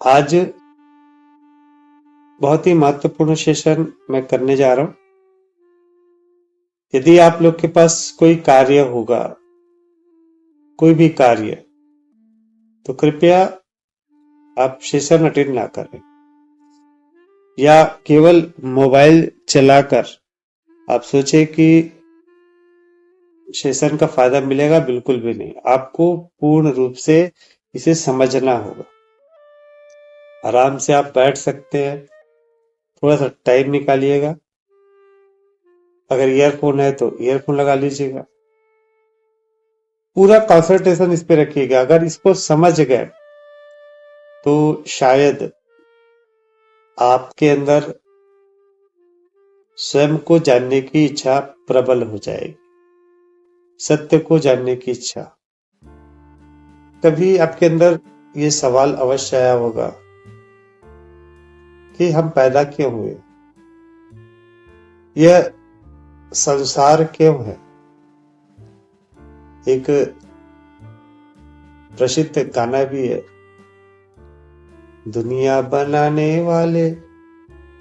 आज बहुत ही महत्वपूर्ण सेशन मैं करने जा रहा हूं। यदि आप लोग के पास कोई कार्य होगा, कोई भी कार्य, तो कृपया आप सेशन अटेंड ना करें या केवल मोबाइल चलाकर आप सोचे कि सेशन का फायदा मिलेगा। बिल्कुल भी नहीं। आपको पूर्ण रूप से इसे समझना होगा। आराम से आप बैठ सकते हैं, थोड़ा सा टाइम निकालिएगा। अगर ईयरफोन है तो ईयरफोन लगा लीजिएगा। पूरा कंसंट्रेशन इस पे रखिएगा। अगर इसको समझ गए तो शायद आपके अंदर स्वयं को जानने की इच्छा प्रबल हो जाएगी, सत्य को जानने की इच्छा। कभी आपके अंदर ये सवाल अवश्य आया होगा कि हम पैदा क्यों हुए, यह संसार क्यों है। एक प्रसिद्ध गाना भी है, दुनिया बनाने वाले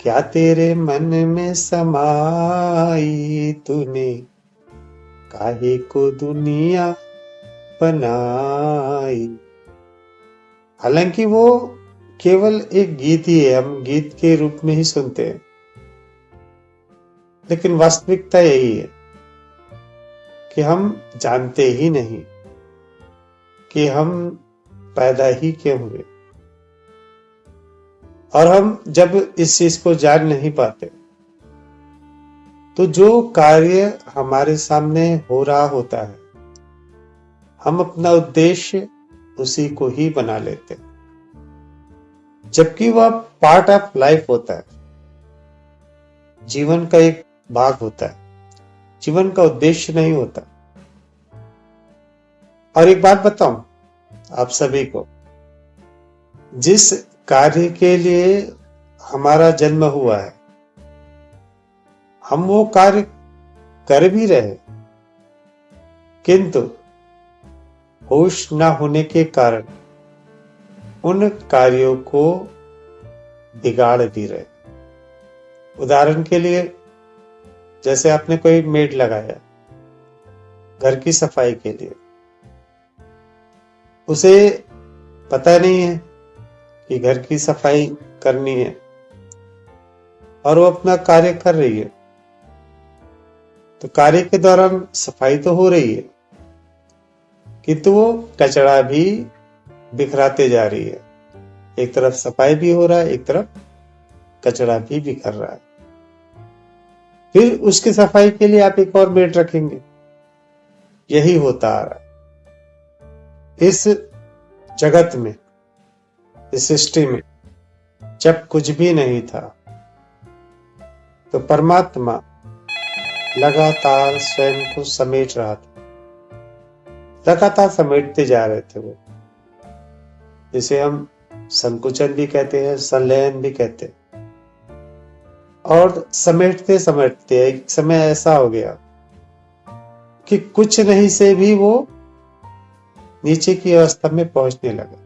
क्या तेरे मन में समाई, तूने काहे को दुनिया बनाई। हालांकि वो केवल एक गीत ही है, हम गीत के रूप में ही सुनते हैं, लेकिन वास्तविकता यही है कि हम जानते ही नहीं कि हम पैदा ही क्यों हुए। और हम जब इस चीज को जान नहीं पाते तो जो कार्य हमारे सामने हो रहा होता है, हम अपना उद्देश्य उसी को ही बना लेते हैं, जबकि वह पार्ट ऑफ लाइफ होता है, जीवन का एक भाग होता है, जीवन का उद्देश्य नहीं होता। और एक बात बताऊं आप सभी को, जिस कार्य के लिए हमारा जन्म हुआ है, हम वो कार्य कर भी रहे, किंतु होश ना होने के कारण उन कार्यों को बिगाड़ भी रहे। उदाहरण के लिए, जैसे आपने कोई मेड लगाया घर की सफाई के लिए, उसे पता नहीं है कि घर की सफाई करनी है और वो अपना कार्य कर रही है, तो कार्य के दौरान सफाई तो हो रही है, किंतु वो कचरा भी बिखराते जा रही है। एक तरफ सफाई भी हो रहा है, एक तरफ कचरा भी बिखर रहा है। फिर उसकी सफाई के लिए आप एक और मेड रखेंगे। यही होता आ रहा है इस जगत में, इस सृष्टि में। जब कुछ भी नहीं था तो परमात्मा लगातार स्वयं को समेट रहा था, लगातार समेटते जा रहे थे वो। जिसे हम संकुचन भी कहते हैं, संलयन भी कहते हैं। और समेटते समेटते एक समय ऐसा हो गया कि कुछ नहीं से भी वो नीचे की अवस्था में पहुंचने लगा।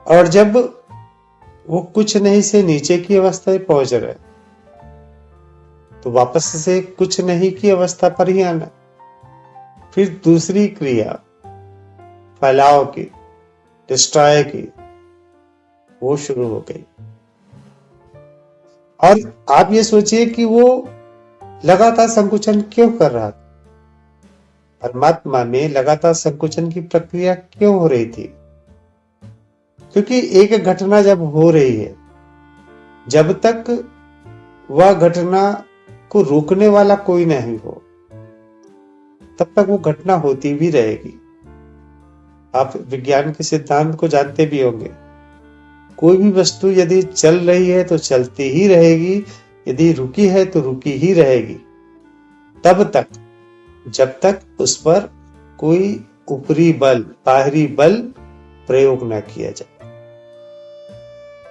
और जब वो कुछ नहीं से नीचे की अवस्था में पहुंच रहे, तो वापस से कुछ नहीं की अवस्था पर ही आना। फिर दूसरी क्रिया फैलाव की, डिस्ट्रॉय की, वो शुरू हो गई। और आप ये सोचिए कि वो लगातार संकुचन क्यों कर रहा था। परमात्मा में लगातार संकुचन की प्रक्रिया क्यों हो रही थी? क्योंकि एक घटना जब हो रही है, जब तक वह घटना को रोकने वाला कोई नहीं हो, तब तक वो घटना होती भी रहेगी। आप विज्ञान के सिद्धांत को जानते भी होंगे। कोई भी वस्तु यदि चल रही है तो चलती ही रहेगी, यदि रुकी है तो रुकी ही रहेगी, तब तक जब तक उस पर कोई ऊपरी बल, बाहरी बल प्रयोग न किया जाए।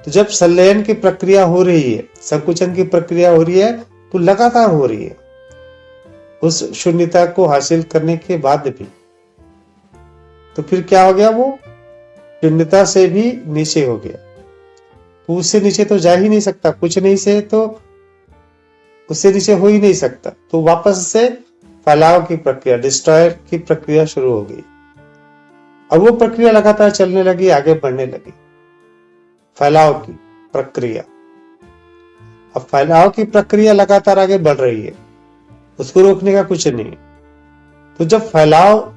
तो जब संलयन की प्रक्रिया हो रही है, संकुचन की प्रक्रिया हो रही है, तो लगातार हो रही है उस शून्यता को हासिल करने के बाद भी। तो फिर क्या हो गया, वो शून्यता से भी नीचे हो गया। तो उससे नीचे तो जा ही नहीं सकता, कुछ नहीं से तो उससे नीचे हो ही नहीं सकता। तो वापस से फैलाव की प्रक्रिया, डिस्ट्रॉयर की प्रक्रिया शुरू हो गई। अब वो प्रक्रिया लगातार चलने लगी, आगे बढ़ने लगी, फैलाव की प्रक्रिया। अब फैलाव की प्रक्रिया लगातार आगे बढ़ रही है, उसको रोकने का कुछ नहीं। तो जब फैलाव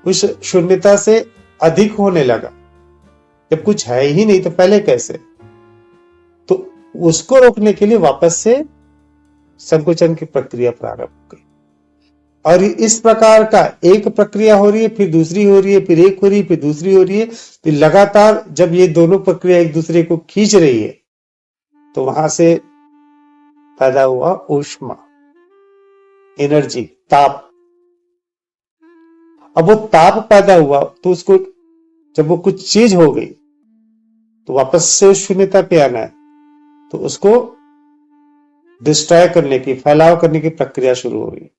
उस शून्यता से अधिक होने लगा, जब कुछ है ही नहीं तो पहले कैसे, तो उसको रोकने के लिए वापस से संकुचन की प्रक्रिया प्रारंभ हो गई। और इस प्रकार का एक प्रक्रिया हो रही है, फिर दूसरी हो रही है, फिर एक हो रही है, फिर दूसरी हो रही है। तो लगातार जब ये दोनों प्रक्रिया एक दूसरे को खींच रही है, तो वहां से पैदा हुआ ऊष्मा, एनर्जी, ताप। अब वो ताप पैदा हुआ तो उसको, जब वो कुछ चीज हो गई तो वापस से शून्यता पे आना है, तो उसको डिस्ट्रॉय करने की, फैलाव करने की प्रक्रिया शुरू हो गई।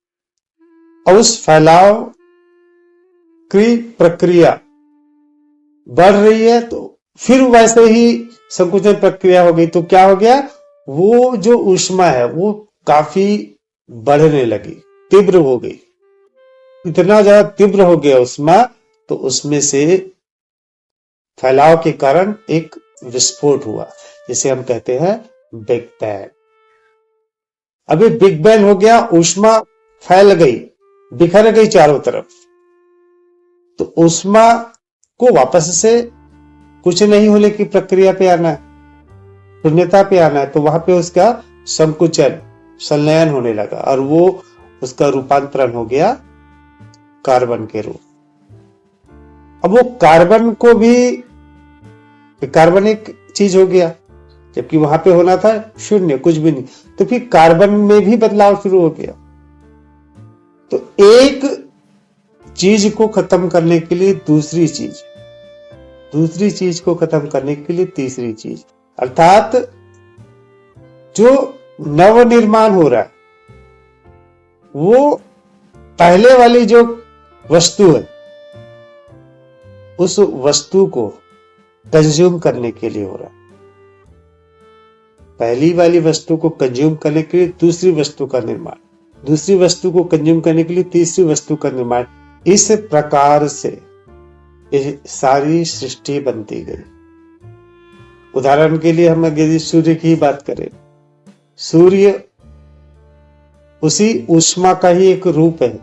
और उस फैलाव की प्रक्रिया बढ़ रही है, तो फिर वैसे ही संकुचन प्रक्रिया हो गई। तो क्या हो गया, वो जो ऊष्मा है वो काफी बढ़ने लगी, तीव्र हो गई। इतना ज्यादा तीव्र हो गया ऊष्मा, तो उसमें से फैलाव के कारण एक विस्फोट हुआ, जिसे हम कहते हैं बिग बैंग। अभी बिग बैंग हो गया, ऊष्मा फैल गई, बिखर गई चारों तरफ। तो ऊष्मा को वापस से कुछ नहीं होने की प्रक्रिया पे आना है, शून्यता पे आना है। तो वहां पे उसका संकुचन, संलयन होने लगा, और वो उसका रूपांतरण हो गया कार्बन के रूप। अब वो कार्बन को भी, कार्बन एक चीज हो गया, जबकि वहां पे होना था शून्य, कुछ भी नहीं। तो फिर कार्बन में भी बदलाव शुरू हो गया। तो एक चीज को खत्म करने के लिए दूसरी चीज, दूसरी चीज को खत्म करने के लिए तीसरी चीज, अर्थात जो नवनिर्माण हो रहा है, वो पहले वाली जो वस्तु है, उस वस्तु को कंज्यूम करने के लिए हो रहा है। पहली वाली वस्तु को कंज्यूम करने के लिए दूसरी वस्तु का निर्माण, दूसरी वस्तु को कंज्यूम करने के लिए तीसरी वस्तु का निर्माण। इस प्रकार से ये सारी सृष्टि बनती गई। उदाहरण के लिए हम यदि सूर्य की बात करें, सूर्य उसी ऊष्मा का ही एक रूप है।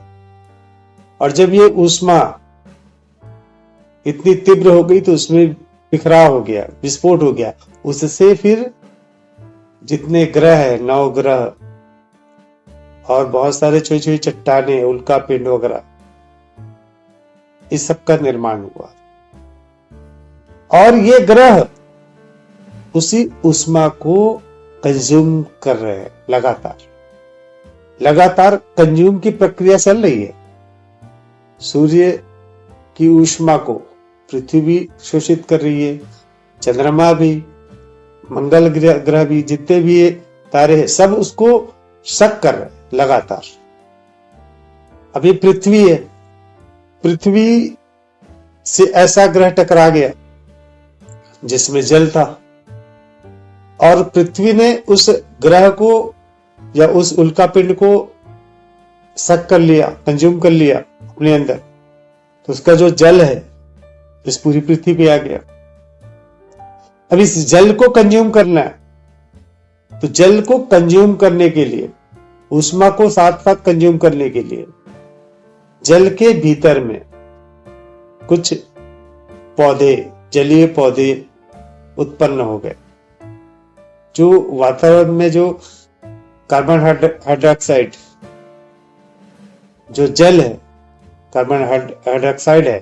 और जब ये ऊष्मा इतनी तीव्र हो गई तो उसमें बिखराव हो गया, विस्फोट हो गया। उससे फिर जितने ग्रह है, 9 ग्रह और बहुत सारे छोटी छोटी चट्टाने, उल्का पिंड वगैरह, इस सब का निर्माण हुआ। और ये ग्रह उसी ऊष्मा को कंज्यूम कर रहे हैं, लगातार कंज्यूम की प्रक्रिया चल रही है। सूर्य की ऊष्मा को पृथ्वी भी शोषित कर रही है, चंद्रमा भी, मंगल ग्रह भी, जितने भी ये तारे हैं, सब उसको सक कर रहे हैं लगातार। अभी पृथ्वी है, पृथ्वी से ऐसा ग्रह टकरा गया जिसमें जल था, और पृथ्वी ने उस ग्रह को या उस उल्कापिंड को सक कर लिया, कंज्यूम कर लिया अपने अंदर। तो उसका जो जल है इस पूरी पृथ्वी पे आ गया। अब इस जल को कंज्यूम करना है, तो जल को कंज्यूम करने के लिए, ऊष्मा को साथ साथ कंज्यूम करने के लिए, जल के भीतर में कुछ पौधे, जलीय पौधे उत्पन्न हो गए। जो वातावरण में जो कार्बन हाइड्रोक्साइड, जो जल है, कार्बन हाइड्रोक्साइड है,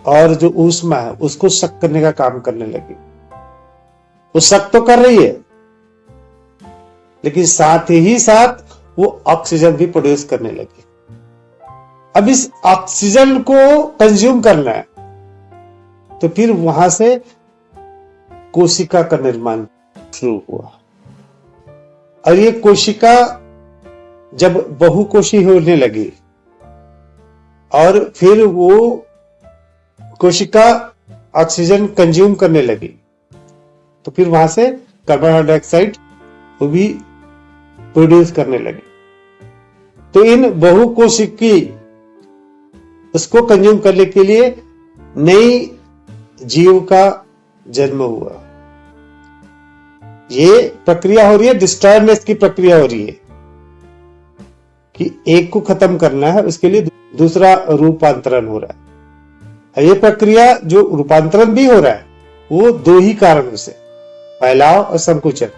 और जो ऊष्मा है, उसको सक करने का काम करने लगी। वो सक तो कर रही है, लेकिन साथ ही साथ वो ऑक्सीजन भी प्रोड्यूस करने लगी। अब इस ऑक्सीजन को कंज्यूम करना है, तो फिर वहां से कोशिका का निर्माण शुरू हुआ। और ये कोशिका जब बहुकोशी होने लगी, और फिर वो कोशिका ऑक्सीजन कंज्यूम करने लगी तो फिर वहां से कार्बन डाइऑक्साइड वो भी प्रोड्यूस करने लगी। तो इन बहुकोशिकी उसको कंज्यूम करने के लिए नई जीव का जन्म हुआ। ये प्रक्रिया हो रही है, डिस्ट्रॉयनेस की प्रक्रिया हो रही है कि एक को खत्म करना है, उसके लिए दूसरा रूपांतरण हो रहा है। ये प्रक्रिया जो रूपांतरण भी हो रहा है वो दो ही कारणों से, फैलाव और संकुचन।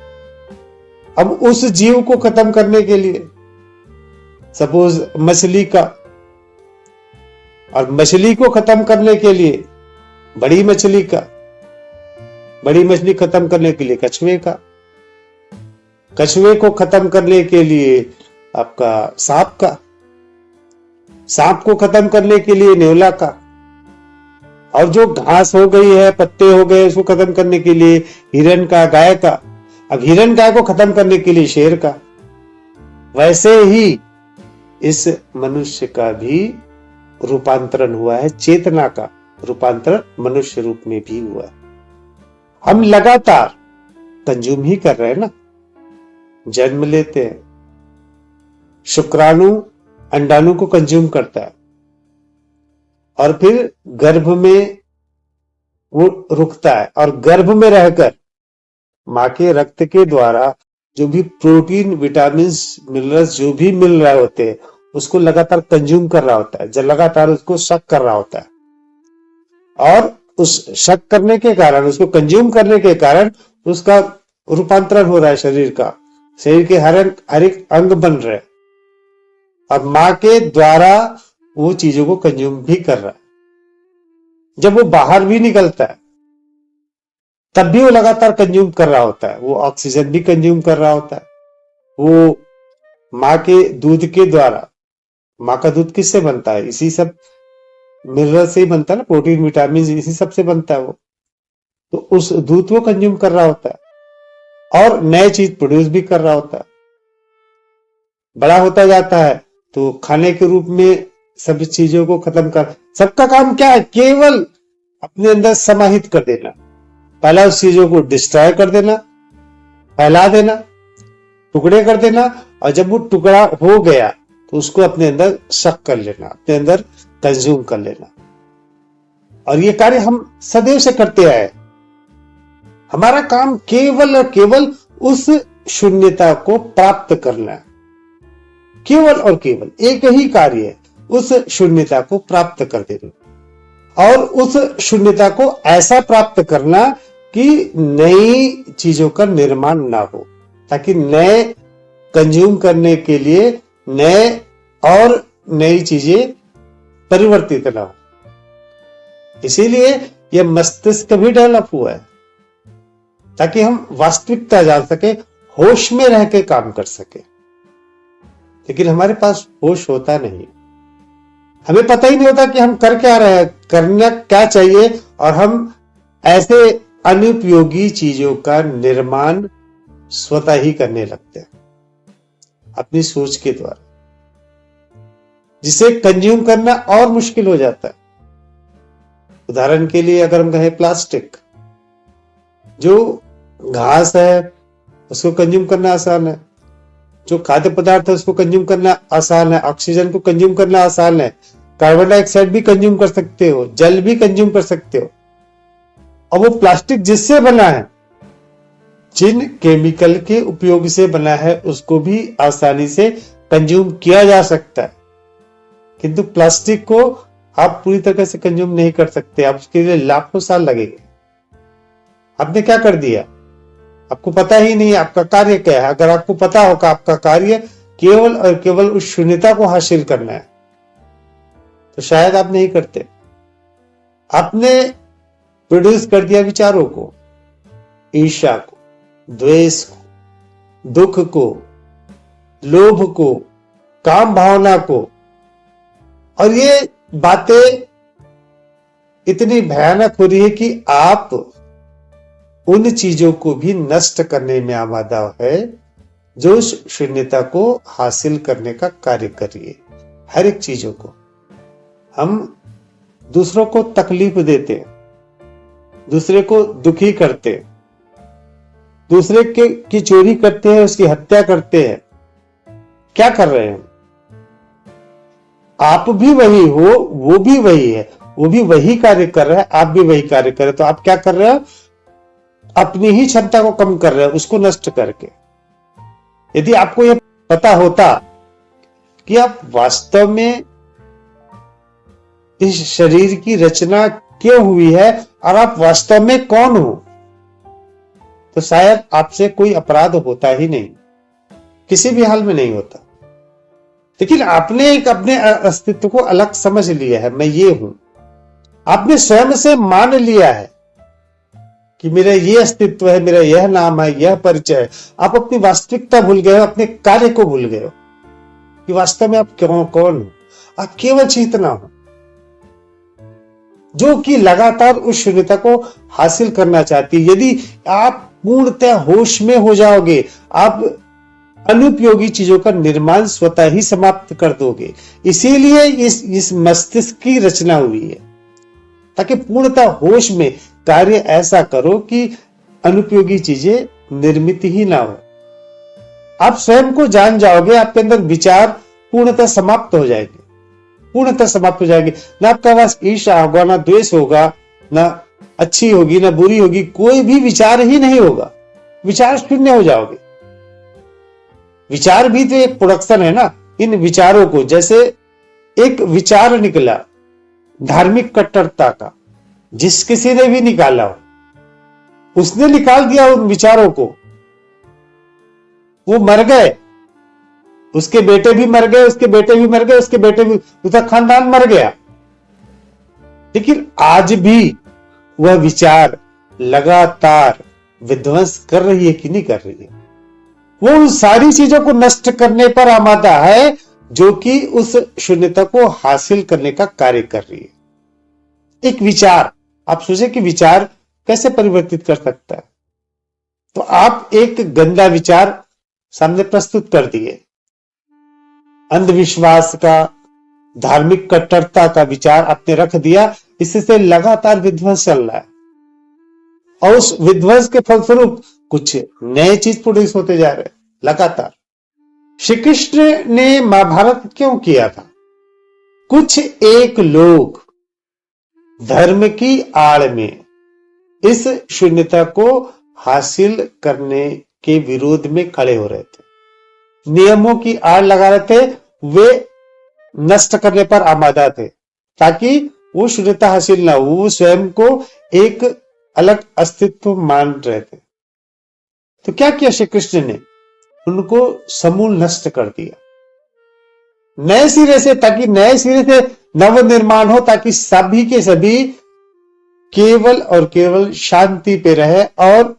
अब उस जीव को खत्म करने के लिए सपोज मछली का, और मछली को खत्म करने के लिए बड़ी मछली का, बड़ी मछली खत्म करने के लिए कछुए का, कछुए को खत्म करने के लिए आपका सांप का, सांप को खत्म करने के लिए नेवला का, और जो घास हो गई है, पत्ते हो गए, उसको खत्म करने के लिए हिरण का, गाय का। अब हिरण गाय को खत्म करने के लिए शेर का। वैसे ही इस मनुष्य का भी रूपांतरण हुआ है, चेतना का रूपांतरण मनुष्य रूप में भी हुआ है। हम लगातार कंज्यूम ही कर रहे हैं ना। जन्म लेते हैं, शुक्राणु अंडाणु को कंज्यूम करता है और फिर गर्भ में वो रुकता है, और गर्भ में रहकर मां के रक्त के द्वारा जो भी प्रोटीन, विटामिन, मिनरल्स जो भी मिल रहे होते हैं उसको लगातार कंज्यूम कर रहा होता है, जब लगातार उसको शक कर रहा होता है। और उस शक करने के कारण, उसको कंज्यूम करने के कारण उसका रूपांतरण हो रहा है शरीर का, शरीर के हर एक अंग बन रहे हैं और मां के द्वारा वो चीजों को कंज्यूम भी कर रहा है। जब वो बाहर भी निकलता है तब भी वो लगातार कंज्यूम कर रहा होता है, वो ऑक्सीजन भी कंज्यूम कर रहा होता है। वो मां के दूध के द्वारा, मां का दूध किससे बनता है? इसी सब मिनरल से ही बनता है ना, प्रोटीन, विटामिन, इसी सब से बनता है वो। तो उस दूध को कंज्यूम कर रहा होता है और नए चीज प्रोड्यूस भी कर रहा होता है। बड़ा होता जाता है तो खाने के रूप में सभी चीजों को खत्म कर, सबका काम क्या है? केवल अपने अंदर समाहित कर देना। पहला उस चीजों को डिस्ट्रॉय कर देना, फैला देना, टुकड़े कर देना, और जब वो टुकड़ा हो गया तो उसको अपने अंदर शक कर लेना, अपने अंदर कंज्यूम कर लेना। और ये कार्य हम सदैव से करते आए। हमारा काम केवल और केवल उस शून्यता को प्राप्त करना है। केवल और केवल एक ही कार्य है, उस शून्यता को प्राप्त कर देना। और उस शून्यता को ऐसा प्राप्त करना कि नई चीजों का निर्माण ना हो, ताकि नए कंज्यूम करने के लिए नए और नई चीजें परिवर्तित ना हो। इसीलिए यह मस्तिष्क भी डेवलप हुआ है, ताकि हम वास्तविकता जान सके, होश में रह के काम कर सके। लेकिन हमारे पास होश होता नहीं, हमें पता ही नहीं होता कि हम कर क्या रहे हैं, करना क्या चाहिए, और हम ऐसे अनुपयोगी चीजों का निर्माण स्वतः ही करने लगते हैं अपनी सोच के द्वारा, जिसे कंज्यूम करना और मुश्किल हो जाता है। उदाहरण के लिए अगर हम कहें प्लास्टिक, जो घास है उसको कंज्यूम करना आसान है, जो खाद्य पदार्थ है उसको कंज्यूम करना आसान है, ऑक्सीजन को कंज्यूम करना आसान है, कार्बन डाइऑक्साइड भी कंज्यूम कर सकते हो, जल भी कंज्यूम कर सकते हो। और वो प्लास्टिक जिससे बना है, जिन केमिकल के उपयोग से बना है, उसको भी आसानी से कंज्यूम किया जा सकता है। किंतु प्लास्टिक को आप पूरी तरह से कंज्यूम नहीं कर सकते, आप उसके लिए लाखों साल लगेंगे। आपने क्या कर दिया? आपको पता ही नहीं आपका कार्य क्या है। अगर आपको पता होगा आपका कार्य केवल और केवल उस शून्यता को हासिल करना है, तो शायद आप नहीं करते। आपने प्रोड्यूस कर दिया विचारों को, ईर्ष्या को, द्वेष को, दुख को, लोभ को, काम भावना को, और ये बातें इतनी भयानक हो रही है कि आप उन चीजों को भी नष्ट करने में आमादा है जो शून्यता को हासिल करने का कार्य कर रही है। हर एक चीजों को हम दूसरों को तकलीफ देते हैं, दूसरे को दुखी करते हैं, दूसरे की चोरी करते हैं, उसकी हत्या करते हैं, क्या कर रहे हैं? आप भी वही हो, वो भी वही है, वो भी वही कार्य कर रहा है, आप भी वही कार्य कर रहे हो, तो आप क्या कर रहे हो? अपनी ही क्षमता को कम कर रहे हो, उसको नष्ट करके। यदि आपको यह पता होता कि आप वास्तव में इस शरीर की रचना क्यों हुई है और आप वास्तव में कौन हो, तो शायद आपसे कोई अपराध होता ही नहीं, किसी भी हाल में नहीं होता। लेकिन आपने एक अपने अस्तित्व को अलग समझ लिया है, मैं ये हूं। आपने स्वयं से मान लिया है कि मेरा ये अस्तित्व है, मेरा यह नाम है, यह परिचय है। आप अपनी वास्तविकता भूल गए हो, अपने कार्य को भूल गए हो कि वास्तव में आप कौन हो। आप केवल चेतना हो जो कि लगातार उस शून्यता को हासिल करना चाहती है। यदि आप पूर्णतः होश में हो जाओगे, आप अनुपयोगी चीजों का निर्माण स्वतः ही समाप्त कर दोगे। इसीलिए इस मस्तिष्क की रचना हुई है, ताकि पूर्णतः होश में कार्य ऐसा करो कि अनुपयोगी चीजें निर्मित ही ना हो। आप स्वयं को जान जाओगे, आपके अंदर विचार पूर्णतः समाप्त हो जाएंगे, पूर्णतः समाप्त हो जाएंगे। ना आपका पास ईर्ष्या होगा, ना द्वेष होगा, ना अच्छी होगी, ना बुरी होगी, कोई भी विचार ही नहीं होगा। विचार शून्य हो जाओगे। विचार भी तो एक प्रोडक्शन है ना। इन विचारों को, जैसे एक विचार निकला धार्मिक कट्टरता का, जिस किसी ने भी निकाला हो, उसने निकाल दिया उन विचारों को, वो मर गए, उसके बेटे भी मर गए, उसके बेटे भी मर गए, उसके बेटे भी, उसका खानदान मर गया। लेकिन आज भी वह विचार लगातार विध्वंस कर रही है कि नहीं कर रही है? वो उन सारी चीजों को नष्ट करने पर आमादा है जो कि उस शून्यता को हासिल करने का कार्य कर रही है। एक विचार, आप सोचे कि विचार कैसे परिवर्तित कर सकता है? तो आप एक गंदा विचार सामने प्रस्तुत कर दिए, अंधविश्वास का, धार्मिक कट्टरता का विचार आपने रख दिया, इससे लगातार विध्वंस चल रहा है और उस विध्वंस के फलस्वरूप कुछ नए चीज प्रोड्यूस होते जा रहे हैं लगातार। श्री कृष्ण ने महाभारत क्यों किया था? कुछ एक लोग धर्म की आड़ में इस शून्यता को हासिल करने के विरोध में खड़े हो रहे थे, नियमों की आड़ लगा रहे थे, वे नष्ट करने पर आमादा थे ताकि वो शून्यता हासिल ना हो। वो स्वयं को एक अलग अस्तित्व मान रहे थे। तो क्या किया श्री कृष्ण ने? उनको समूल नष्ट कर दिया नए सिरे से, ताकि नए सिरे से नव निर्माण हो, ताकि सभी के सभी केवल और केवल शांति पे रहे और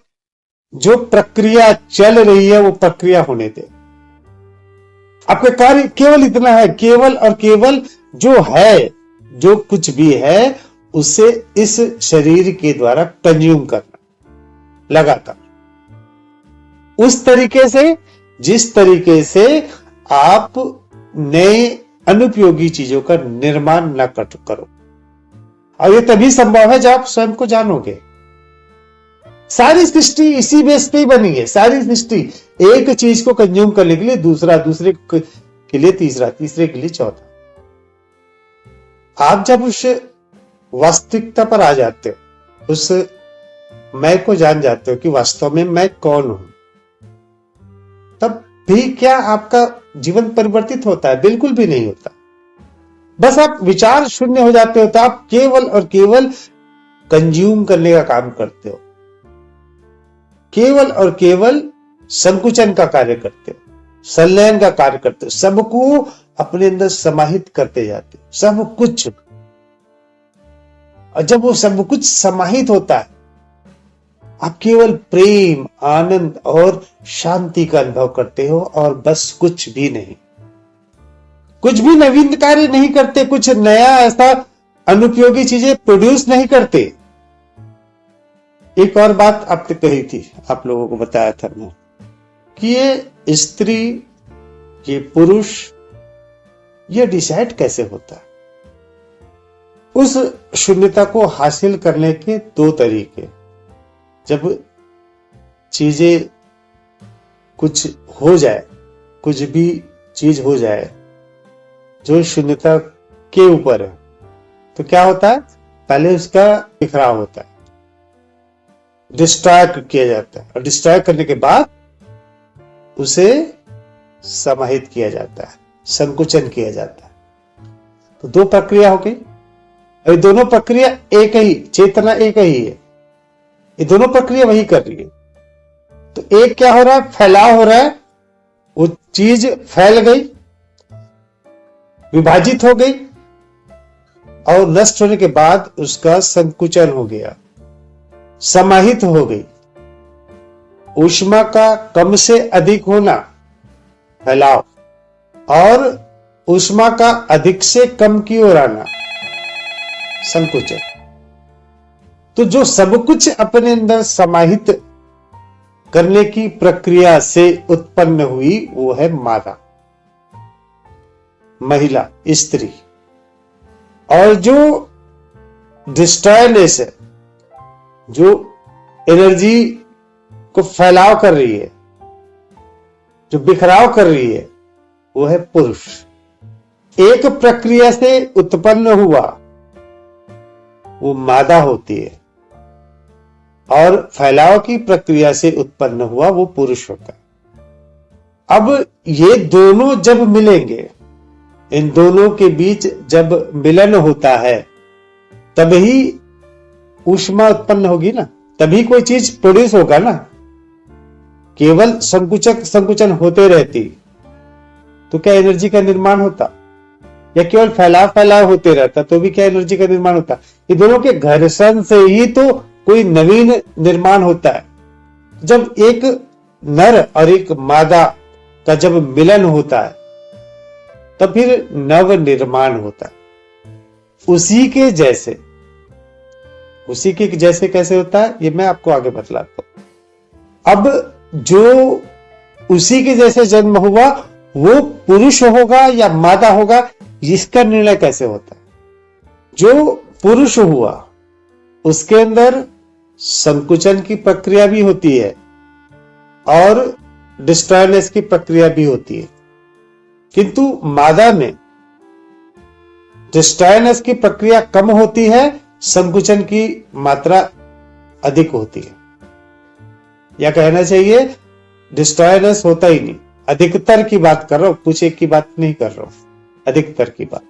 जो प्रक्रिया चल रही है वो प्रक्रिया होने दे। आपका कार्य केवल इतना है, केवल और केवल जो है, जो कुछ भी है, उसे इस शरीर के द्वारा कंज्यूम करना लगातार, उस तरीके से जिस तरीके से आप नए अनुपयोगी चीजों का निर्माण न करो। और ये तभी संभव है जब आप स्वयं को जानोगे। सारी सृष्टि इसी बेस पे ही बनी है। सारी सृष्टि एक चीज को कंज्यूम करने के लिए दूसरा, दूसरे के लिए तीसरा, तीसरे के लिए चौथा। आप जब उस वास्तविकता पर आ जाते हो, उस मैं को जान जाते हो कि वास्तव में मैं कौन हूं, तब भी क्या आपका जीवन परिवर्तित होता है? बिल्कुल भी नहीं होता। बस आप विचार शून्य हो जाते हो, तो आप केवल और केवल कंज्यूम करने का काम करते हो, केवल और केवल संकुचन का कार्य करते हो, संलयन का कार्य करते हो, सबको अपने अंदर समाहित करते जाते हो, सब कुछ। और जब वो सब कुछ समाहित होता है, आप केवल प्रेम, आनंद और शांति का अनुभव करते हो और बस कुछ भी नहीं, कुछ भी नवीन कार्य नहीं करते, कुछ नया ऐसा अनुपयोगी चीजें प्रोड्यूस नहीं करते। एक और बात आपने कही थी, आप लोगों को बताया था मैं, कि ये स्त्री, ये पुरुष, ये डिसाइड कैसे होता है? उस शून्यता को हासिल करने के दो तरीके। जब चीजें कुछ हो जाए, कुछ भी चीज हो जाए जो शून्यता के ऊपर है, तो क्या होता है, पहले उसका बिखराव होता है, डिस्ट्रॉय किया जाता है, और डिस्ट्रॉय करने के बाद उसे समाहित किया जाता है, संकुचन किया जाता है। तो दो प्रक्रिया हो गई। और ये दोनों प्रक्रिया एक ही, चेतना एक ही है, ये दोनों प्रक्रिया वही कर रही है। तो एक क्या हो रहा है, फैलाव हो रहा है, वो चीज फैल गई, विभाजित हो गई, और नष्ट होने के बाद उसका संकुचन हो गया, समाहित हो गई। ऊष्मा का कम से अधिक होना फैलाव, और ऊष्मा का अधिक से कम की ओर आना संकुचन। तो जो सब कुछ अपने अंदर समाहित करने की प्रक्रिया से उत्पन्न हुई वो है मादा, महिला, स्त्री। और जो डिस्ट्रॉयनेस है, जो एनर्जी को फैलाव कर रही है, जो बिखराव कर रही है, वो है पुरुष। एक प्रक्रिया से उत्पन्न हुआ वो मादा होती है, और फैलाव की प्रक्रिया से उत्पन्न हुआ वो पुरुष होता है। अब ये दोनों जब मिलेंगे, इन दोनों के बीच जब मिलन होता है, तभी ऊष्मा उत्पन्न होगी ना, तभी कोई चीज प्रोड्यूस होगा ना। केवल संकुचन होते रहती तो क्या एनर्जी का निर्माण होता, या केवल फैलाव होते रहता तो भी क्या एनर्जी का निर्माण होता। ये दोनों के घर्षण से ही तो कोई नवीन निर्माण होता है। जब एक नर और एक मादा का जब मिलन होता है तब फिर नव निर्माण होता है। उसी के जैसे कैसे होता है ये मैं आपको आगे बतलाता हूं। अब जो उसी के जैसे जन्म हुआ वो पुरुष होगा या मादा होगा, इसका निर्णय कैसे होता है। जो पुरुष हुआ उसके अंदर संकुचन की प्रक्रिया भी होती है और डिस्ट्रॉयनेस की प्रक्रिया भी होती है, किंतु मादा में डिस्ट्रॉयनेस की प्रक्रिया कम होती है, संकुचन की मात्रा अधिक होती है। या कहना चाहिए डिस्ट्रॉयनेस होता ही नहीं। अधिकतर की बात कर रहा हूं, कुछ एक की बात नहीं कर रहा हूं, अधिकतर की बात।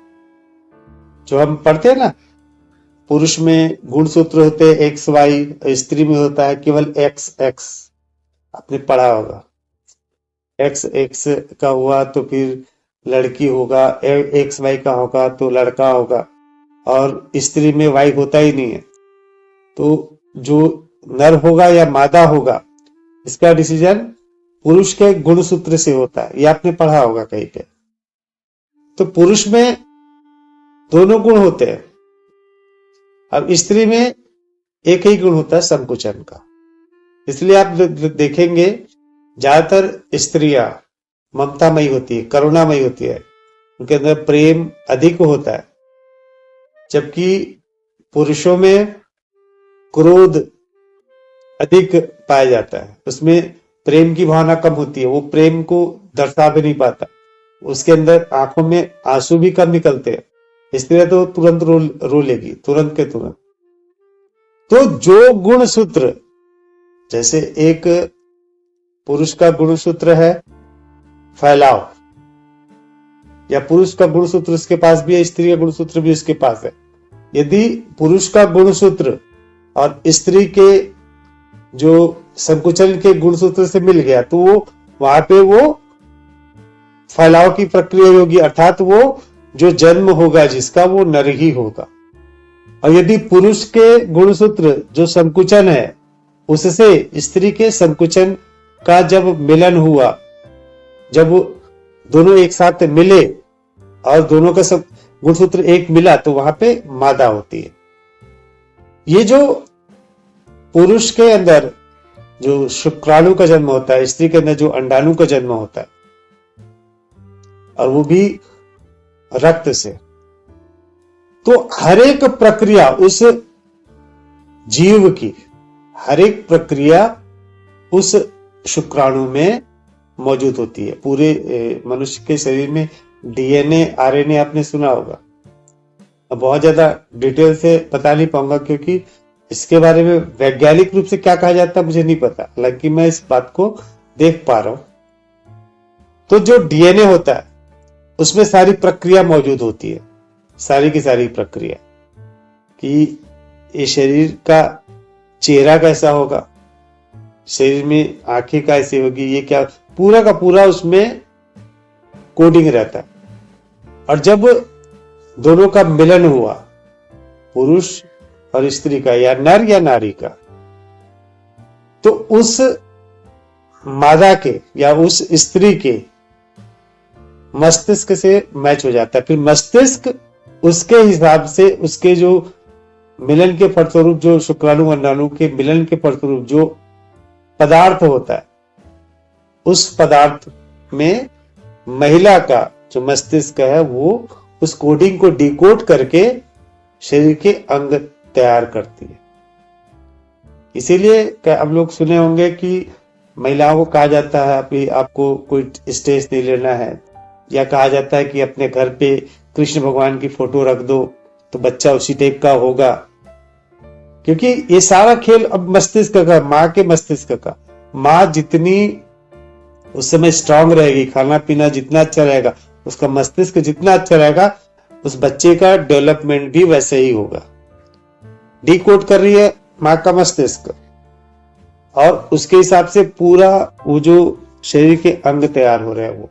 जो हम पढ़ते हैं ना, पुरुष में गुणसूत्र होते हैं एक्स वाई, स्त्री में होता है केवल एक्स एक्स। आपने पढ़ा होगा, एक्स एक्स का हुआ तो फिर लड़की होगा, एक्स वाई का होगा तो लड़का होगा, और स्त्री में वाई होता ही नहीं है। तो जो नर होगा या मादा होगा इसका डिसीजन पुरुष के गुणसूत्र से होता है, ये आपने पढ़ा होगा कहीं पे। तो पुरुष में दोनों गुण होते हैं, अब स्त्री में एक ही गुण होता है संकुचन का। इसलिए आप देखेंगे ज्यादातर स्त्रियां ममतामयी होती है, करुणामयी होती है, उनके अंदर प्रेम अधिक होता है, जबकि पुरुषों में क्रोध अधिक पाया जाता है। उसमें प्रेम की भावना कम होती है, वो प्रेम को दर्शा भी नहीं पाता, उसके अंदर आंखों में आंसू भी कम निकलते हैं। स्त्री तो तुरंत रो लेगी, तुरंत के तुरंत। तो जो गुणसूत्र, जैसे एक पुरुष का गुणसूत्र है फैलाव, या पुरुष का गुणसूत्र उसके पास भी है, स्त्री का गुणसूत्र भी उसके पास है। यदि पुरुष का गुणसूत्र और स्त्री के जो संकुचन के गुणसूत्र से मिल गया तो वो वहां पे वो फैलाव की प्रक्रिया होगी, अर्थात वो जो जन्म होगा जिसका वो नर ही होगा। और यदि पुरुष के गुणसूत्र जो संकुचन है उससे स्त्री के संकुचन का जब मिलन हुआ, जब दोनों एक साथ मिले और दोनों का सब गुणसूत्र एक मिला, तो वहां पे मादा होती है। ये जो पुरुष के अंदर जो शुक्राणु का जन्म होता है, स्त्री के अंदर जो अंडाणु का जन्म होता है, और वो भी रक्त से, तो हर एक प्रक्रिया उस जीव की, हर एक प्रक्रिया उस शुक्राणु में मौजूद होती है। पूरे मनुष्य के शरीर में डीएनए आरएनए आपने सुना होगा। अब बहुत ज्यादा डिटेल से बता नहीं पाऊंगा क्योंकि इसके बारे में वैज्ञानिक रूप से क्या कहा जाता है मुझे नहीं पता, हालांकि मैं इस बात को देख पा रहा हूं। तो जो डीएनए होता है उसमें सारी प्रक्रिया मौजूद होती है, सारी की सारी प्रक्रिया कि ये शरीर का चेहरा कैसा होगा, शरीर में आंखें कैसी होगी, ये क्या, पूरा का पूरा उसमें कोडिंग रहता है। और जब दोनों का मिलन हुआ, पुरुष और स्त्री का या नर या नारी का, तो उस मादा के या उस स्त्री के मस्तिष्क से मैच हो जाता है। फिर मस्तिष्क उसके हिसाब से उसके जो मिलन के फलस्वरूप, जो शुक्राणु अंडाणु के मिलन के फलस्वरूप जो पदार्थ होता है, उस पदार्थ में महिला का जो मस्तिष्क है वो उस कोडिंग को डिकोड करके शरीर के अंग तैयार करती है। इसीलिए आप लोग सुने होंगे कि महिलाओं को कहा जाता है अभी आपको कोई स्टेज नहीं लेना है, या कहा जाता है कि अपने घर पे कृष्ण भगवान की फोटो रख दो तो बच्चा उसी टाइप का होगा, क्योंकि ये सारा खेल अब मस्तिष्क का, माँ के मस्तिष्क का। माँ जितनी उस समय स्ट्रांग रहेगी, खाना पीना जितना अच्छा रहेगा, उसका मस्तिष्क जितना अच्छा रहेगा, उस बच्चे का डेवलपमेंट भी वैसे ही होगा। डिकोड कर रही है माँ का मस्तिष्क और उसके हिसाब से पूरा वो जो शरीर के अंग तैयार हो रहे हैं वो,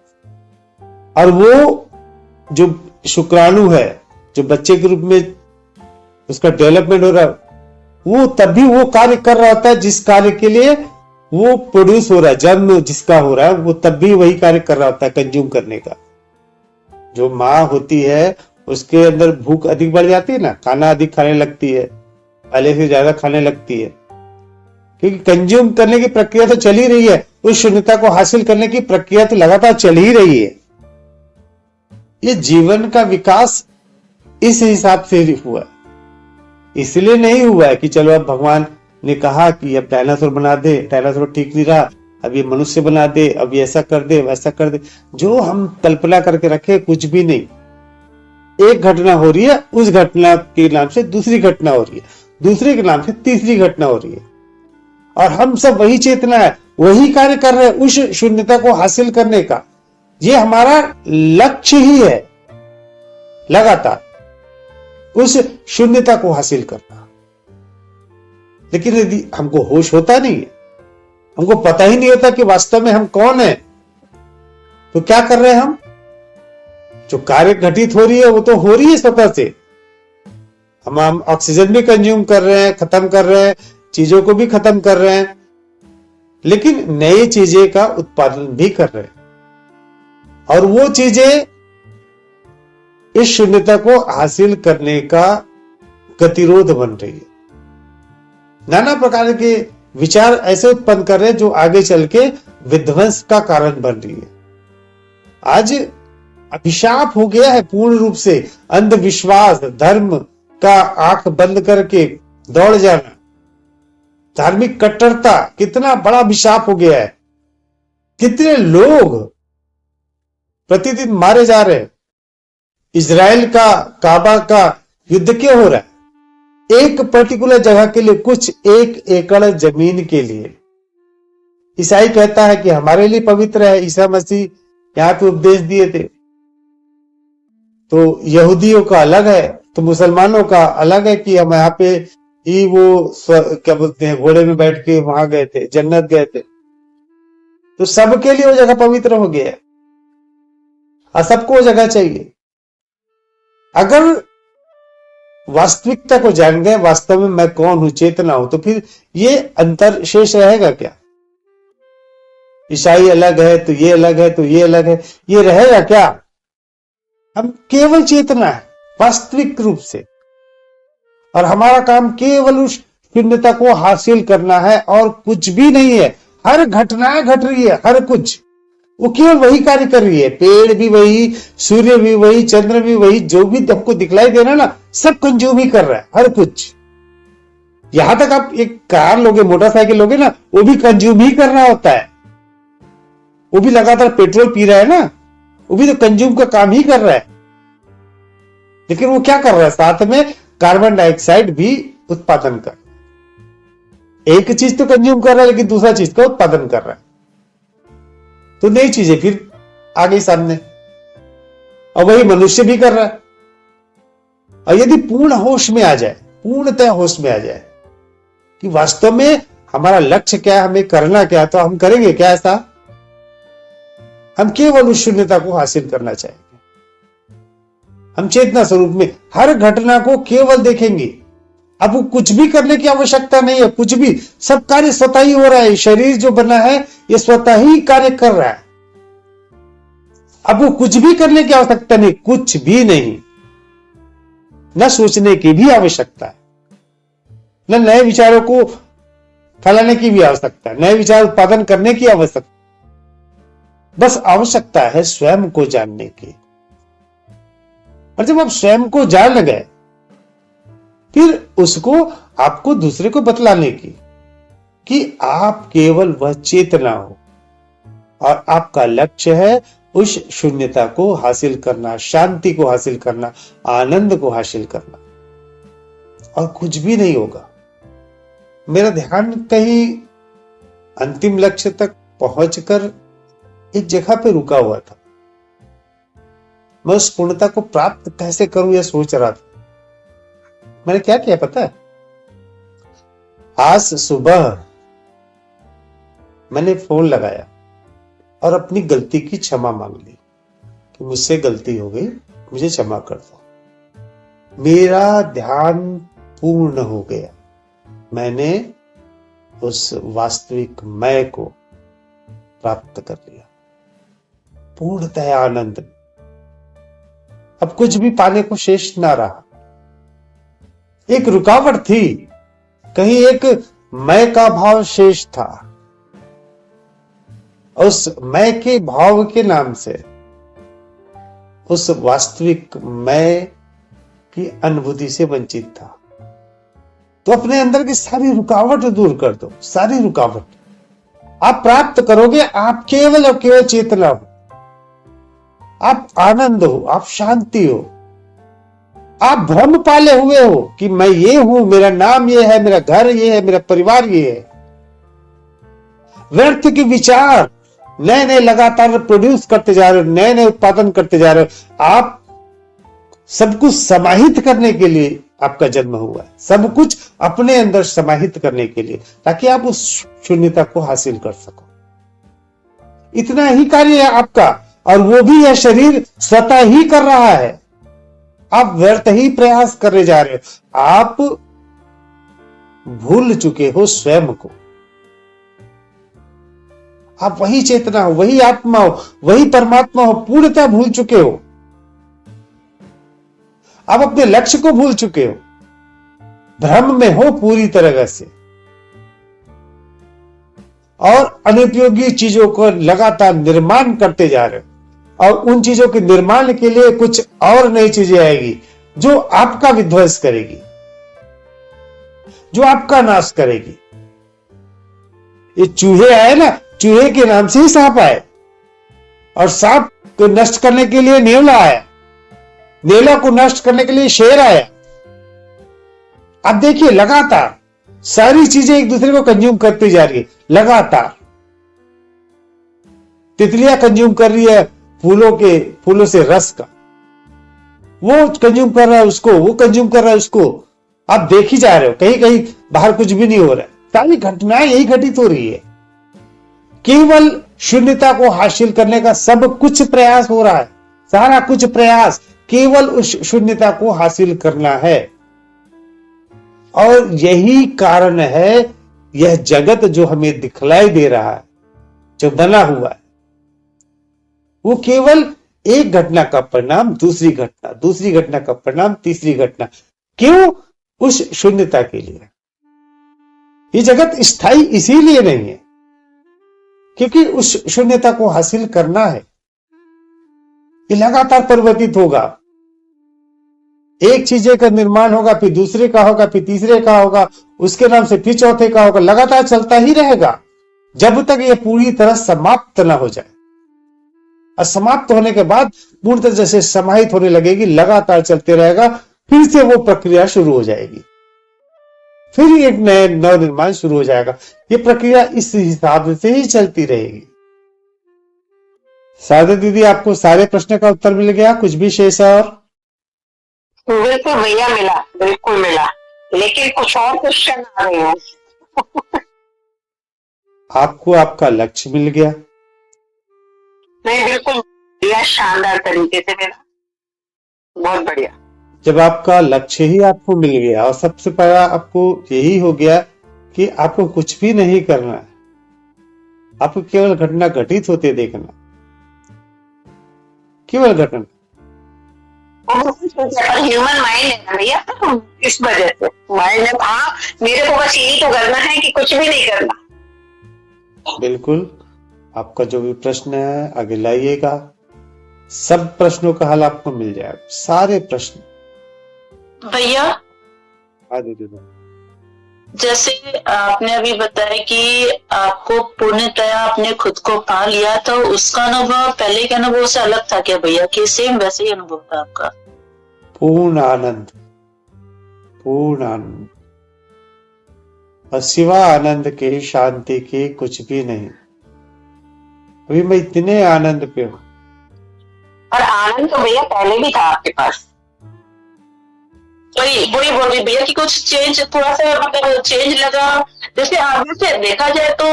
और वो जो शुक्राणु है जो बच्चे के रूप में उसका डेवलपमेंट हो रहा है, वो तभी वो कार्य कर रहा होता है जिस कार्य के लिए वो प्रोड्यूस हो रहा है, जन्म जिसका हो रहा है वो तब भी वही कार्य कर रहा होता है, कंज्यूम करने का। जो माँ होती है उसके अंदर भूख अधिक बढ़ जाती है ना, खाना अधिक खाने लगती है, पहले से ज्यादा खाने लगती है, क्योंकि कंज्यूम करने की प्रक्रिया तो चल ही रही है, उस शून्यता को हासिल करने की प्रक्रिया तो लगातार चल ही रही है। ये जीवन का विकास इस हिसाब से हुआ, इसलिए नहीं हुआ है कि चलो अब भगवान ने कहा कि अब डायनासोर बना दे, डायनासोर ठीक नहीं रहा, अब ये मनुष्य बना दे, अब ये ऐसा कर दे वैसा कर दे। जो हम कल्पना करके रखे कुछ भी नहीं। एक घटना हो रही है, उस घटना के नाम से दूसरी घटना हो रही है, दूसरे के नाम से तीसरी घटना हो रही है, और हम सब वही चेतना है, वही कार्य कर रहे हैं उस शून्यता को हासिल करने का। ये हमारा लक्ष्य ही है, लगातार उस शून्यता को हासिल करना। लेकिन यदि हमको होश होता नहीं है, हमको पता ही नहीं होता कि वास्तव में हम कौन है, तो क्या कर रहे हैं हम? जो कार्य घटित हो रही है वो तो हो रही है स्वतः से। हम ऑक्सीजन भी कंज्यूम कर रहे हैं, खत्म कर रहे हैं, चीजों को भी खत्म कर रहे हैं, लेकिन नई चीजें का उत्पादन भी कर रहे हैं, और वो चीजें इस शून्यता को हासिल करने का गतिरोध बन रही है। नाना प्रकार के विचार ऐसे उत्पन्न कर रहे हैं जो आगे चल के विध्वंस का कारण बन रही है। आज अभिशाप हो गया है पूर्ण रूप से अंधविश्वास, धर्म का आंख बंद करके दौड़ जाना, धार्मिक कट्टरता कितना बड़ा अभिशाप हो गया है। कितने लोग प्रतिदिन मारे जा रहे हैं। इजराइल का काबा का युद्ध क्यों हो रहा है? एक पर्टिकुलर जगह के लिए, कुछ 1 एकड़ जमीन के लिए। ईसाई कहता है कि हमारे लिए पवित्र है, ईसा मसीह यहां पे उपदेश दिए थे, तो यहूदियों का अलग है, तो मुसलमानों का अलग है कि हम यहाँ पे ही वो क्या बोलते हैं, घोड़े में बैठ के वहां गए थे, जन्नत गए थे। तो सबके लिए वो जगह पवित्र हो गया है और सबको वो जगह चाहिए। अगर वास्तविकता को जान गए, वास्तव में मैं कौन हूं, चेतना हूं, तो फिर ये अंतर शेष रहेगा क्या? ईसाई अलग है तो ये अलग है, तो ये अलग है, ये रहेगा क्या? हम केवल चेतना है वास्तविक रूप से, और हमारा काम केवल उस शून्यता को हासिल करना है और कुछ भी नहीं है। हर घटनाएं घट रही है, हर कुछ वो केवल वही कार्य कर रही है। पेड़ भी वही, सूर्य भी वही, चंद्र भी वही, जो भी आपको दिखलाई दे रहा है ना, सब कंज्यूम ही कर रहा है, हर कुछ। यहां तक आप एक कार लोगे, मोटरसाइकिल लोगे ना, वो भी कंज्यूम ही कर रहा होता है। वो भी लगातार पेट्रोल पी रहा है ना, वो भी तो कंज्यूम का काम ही कर रहा है। लेकिन वो क्या कर रहा है, साथ में कार्बन डाइऑक्साइड भी उत्पादन कर। एक चीज तो कंज्यूम कर रहा है, लेकिन दूसरा चीज का उत्पादन कर रहा है। तो नई चीजें फिर आ गई सामने, और वही मनुष्य भी कर रहा है। और यदि पूर्ण होश में आ जाए, पूर्णतः होश में आ जाए कि वास्तव में हमारा लक्ष्य क्या है, हमें करना क्या है, तो हम करेंगे क्या ऐसा? हम केवल उस शून्यता को हासिल करना चाहेंगे। हम चेतना स्वरूप में हर घटना को केवल देखेंगे। अब वो कुछ भी करने की आवश्यकता नहीं है, कुछ भी, सब कार्य स्वतः ही हो रहा है। शरीर जो बना है ये स्वतः ही कार्य कर रहा है। अब वो कुछ भी करने की आवश्यकता नहीं, कुछ भी नहीं, न सोचने की भी आवश्यकता है, न नए विचारों को फैलाने की भी आवश्यकता है, नए विचार उत्पादन करने की आवश्यकता, बस आवश्यकता है स्वयं को जानने की। और जब आप स्वयं को जान गए, फिर उसको आपको दूसरे को बतलाने की कि आप केवल वह चेतना हो और आपका लक्ष्य है उस शून्यता को हासिल करना, शांति को हासिल करना, आनंद को हासिल करना, और कुछ भी नहीं होगा। मेरा ध्यान कहीं अंतिम लक्ष्य तक पहुंचकर एक जगह पे रुका हुआ था। मैं उस पूर्णता को प्राप्त कैसे करूं यह सोच रहा था। मैंने क्या किया पता है? आज सुबह मैंने फोन लगाया और अपनी गलती की क्षमा मांग ली कि मुझसे गलती हो गई, मुझे क्षमा कर दो। मेरा ध्यान पूर्ण हो गया। मैंने उस वास्तविक मैं को प्राप्त कर लिया, पूर्णतः आनंद। अब कुछ भी पाने को शेष ना रहा। एक रुकावट थी, कहीं एक मैं का भाव शेष था। उस मैं के भाव के नाम से उस वास्तविक मैं की अनुभूति से वंचित था। तो अपने अंदर की सारी रुकावट दूर कर दो, सारी रुकावट। आप प्राप्त करोगे, आप केवल और केवल चेतना हो, आप आनंद हो, आप शांति हो। आप भ्रम पाले हुए हो कि मैं ये हूं, मेरा नाम ये है, मेरा घर ये है, मेरा परिवार ये है। व्यर्थ के विचार नए नए लगातार प्रोड्यूस करते जा रहे हो, नए नए उत्पादन करते जा रहे हो। आप सब कुछ समाहित करने के लिए आपका जन्म हुआ है, सब कुछ अपने अंदर समाहित करने के लिए, ताकि आप उस शून्यता को हासिल कर सको। इतना ही कार्य है आपका, और वो भी यह शरीर स्वतः ही कर रहा है। आप व्यर्थ ही प्रयास करने जा रहे हो। आप भूल चुके हो स्वयं को। आप वही चेतना हो, वही आत्मा हो, वही परमात्मा हो, पूर्णतः भूल चुके हो। आप अपने लक्ष्य को भूल चुके हो, भ्रम में हो पूरी तरह से, और अनुपयोगी चीजों को लगातार निर्माण करते जा रहे हो। और उन चीजों के निर्माण के लिए कुछ और नई चीजें आएगी जो आपका विध्वंस करेगी, जो आपका नाश करेगी। ये चूहे आए ना, चूहे के नाम से ही सांप आए, और सांप को नष्ट करने के लिए नेवला आया, नेवला को नष्ट करने के लिए शेर आया। अब देखिए, लगातार सारी चीजें एक दूसरे को कंज्यूम करती जा रही है। लगातार तितलियां कंज्यूम कर रही है फूलों से रस का, वो कंज्यूम कर रहा है उसको, वो कंज्यूम कर रहा है उसको। आप देख ही जा रहे हो, कहीं कहीं बाहर कुछ भी नहीं हो रहा है। सारी घटनाएं यही घटित हो रही है। केवल शून्यता को हासिल करने का सब कुछ प्रयास हो रहा है, सारा कुछ प्रयास केवल उस शून्यता को हासिल करना है। और यही कारण है, यह जगत जो हमें दिखलाई दे रहा है, जो बना हुआ है, वो केवल एक घटना का परिणाम दूसरी घटना, दूसरी घटना का परिणाम तीसरी घटना। क्यों? उस शून्यता के लिए। ये जगत स्थायी इसीलिए नहीं है क्योंकि उस शून्यता को हासिल करना है। ये लगातार परिवर्तित होगा, एक चीजें का निर्माण होगा, फिर दूसरे का होगा, फिर तीसरे का होगा, उसके नाम से फिर चौथे का होगा, लगातार चलता ही रहेगा जब तक ये पूरी तरह समाप्त ना हो जाए। और समाप्त होने के बाद पूर्णतः जैसे समाहित होने लगेगी, लगातार चलते रहेगा, फिर से वो प्रक्रिया शुरू हो जाएगी, फिर एक नए नव निर्माण शुरू हो जाएगा। ये प्रक्रिया इस हिसाब से ही चलती रहेगी। शारदा दीदी, आपको सारे प्रश्न का उत्तर मिल गया? कुछ भी शेष है? और बिल्कुल भैया, मिला, बिल्कुल मिला, लेकिन कुछ और क्वेश्चन आ रहे हैं। आपको आपका लक्ष्य मिल गया? नहीं, बिल्कुल भैया, शानदार तरीके से मिला, बहुत बढ़िया। जब आपका लक्ष्य ही आपको मिल गया और सबसे पहला आपको यही हो गया कि आपको कुछ भी नहीं करना है, आपको केवल घटना घटित होते देखना, केवल घटना। ह्यूमन माइंड है ना भैया, इस वजह से माइंड है। हाँ, मेरे को बस यही तो करना है कि कुछ भी नहीं करना। बिल्कुल, आपका जो भी प्रश्न है आगे लाइएगा, सब प्रश्नों का हल आपको मिल जाएगा, सारे प्रश्न। भैया, हाँ दीदी, जैसे आपने अभी बताया कि आपको पूर्णतया आपने खुद को पा लिया, तो उसका अनुभव पहले के अनुभव से अलग था क्या भैया, कि सेम वैसे ही अनुभव था आपका? पूर्ण आनंद, पूर्ण आनंद, और सिवा आनंद के, शांति के कुछ भी नहीं। अभी मैं इतने आनंद पे हूँ। और आनंद तो भैया पहले भी था आपके पास। वही बोल रही भैया कि कुछ चेंज, थोड़ा सा मतलब चेंज लगा। जैसे आगे से देखा जाए तो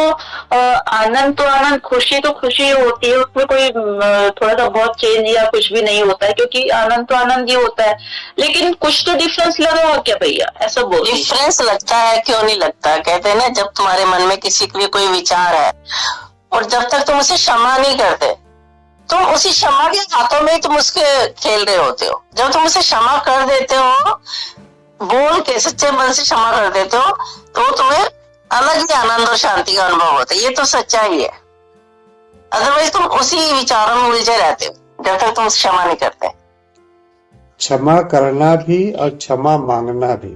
आनंद तो आनंद, खुशी तो खुशी होती है, उसमें कोई थोड़ा सा बहुत चेंज या कुछ भी नहीं होता है, क्योंकि आनंद तो आनंद ही होता है। लेकिन कुछ तो डिफरेंस लगा क्या भैया? ऐसा बोल। डिफरेंस लगता है, क्यों नहीं लगता? कहते हैं ना, जब तुम्हारे मन में किसी के लिए कोई विचार है और जब तक तुम उसे क्षमा नहीं करते, तुम उसी क्षमा के हाथों में तुम उसके खेल रहे होते हो। जब तुम उसे क्षमा कर देते हो, बोल के सच्चे मन से क्षमा कर देते हो, तो तुम्हें अलग ही आनंद और शांति का अनुभव होता है। ये तो सच्चाई है। अदरवाइज तुम उसी विचारों में उलझे रहते हो जब तक तुम क्षमा नहीं करते। क्षमा करना भी और क्षमा मांगना भी।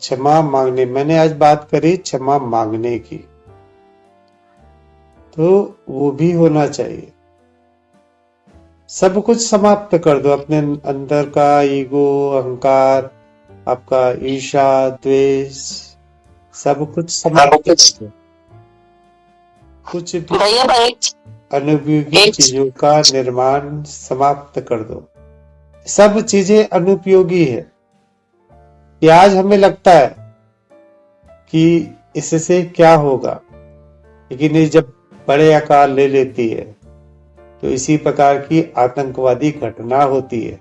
क्षमा मांगने, मैंने आज बात करी क्षमा मांगने की, तो वो भी होना चाहिए। सब कुछ समाप्त कर दो, अपने अंदर का ईगो, अहंकार, आपका ईर्ष्या, द्वेष, सब कुछ समाप्त कर दो। कुछ भी अनुपयोगी चीजों का निर्माण समाप्त कर दो। सब चीजें अनुपयोगी है। कि आज हमें लगता है कि इससे क्या होगा, लेकिन ये जब बड़े आकार ले लेती है तो इसी प्रकार की आतंकवादी घटना होती है।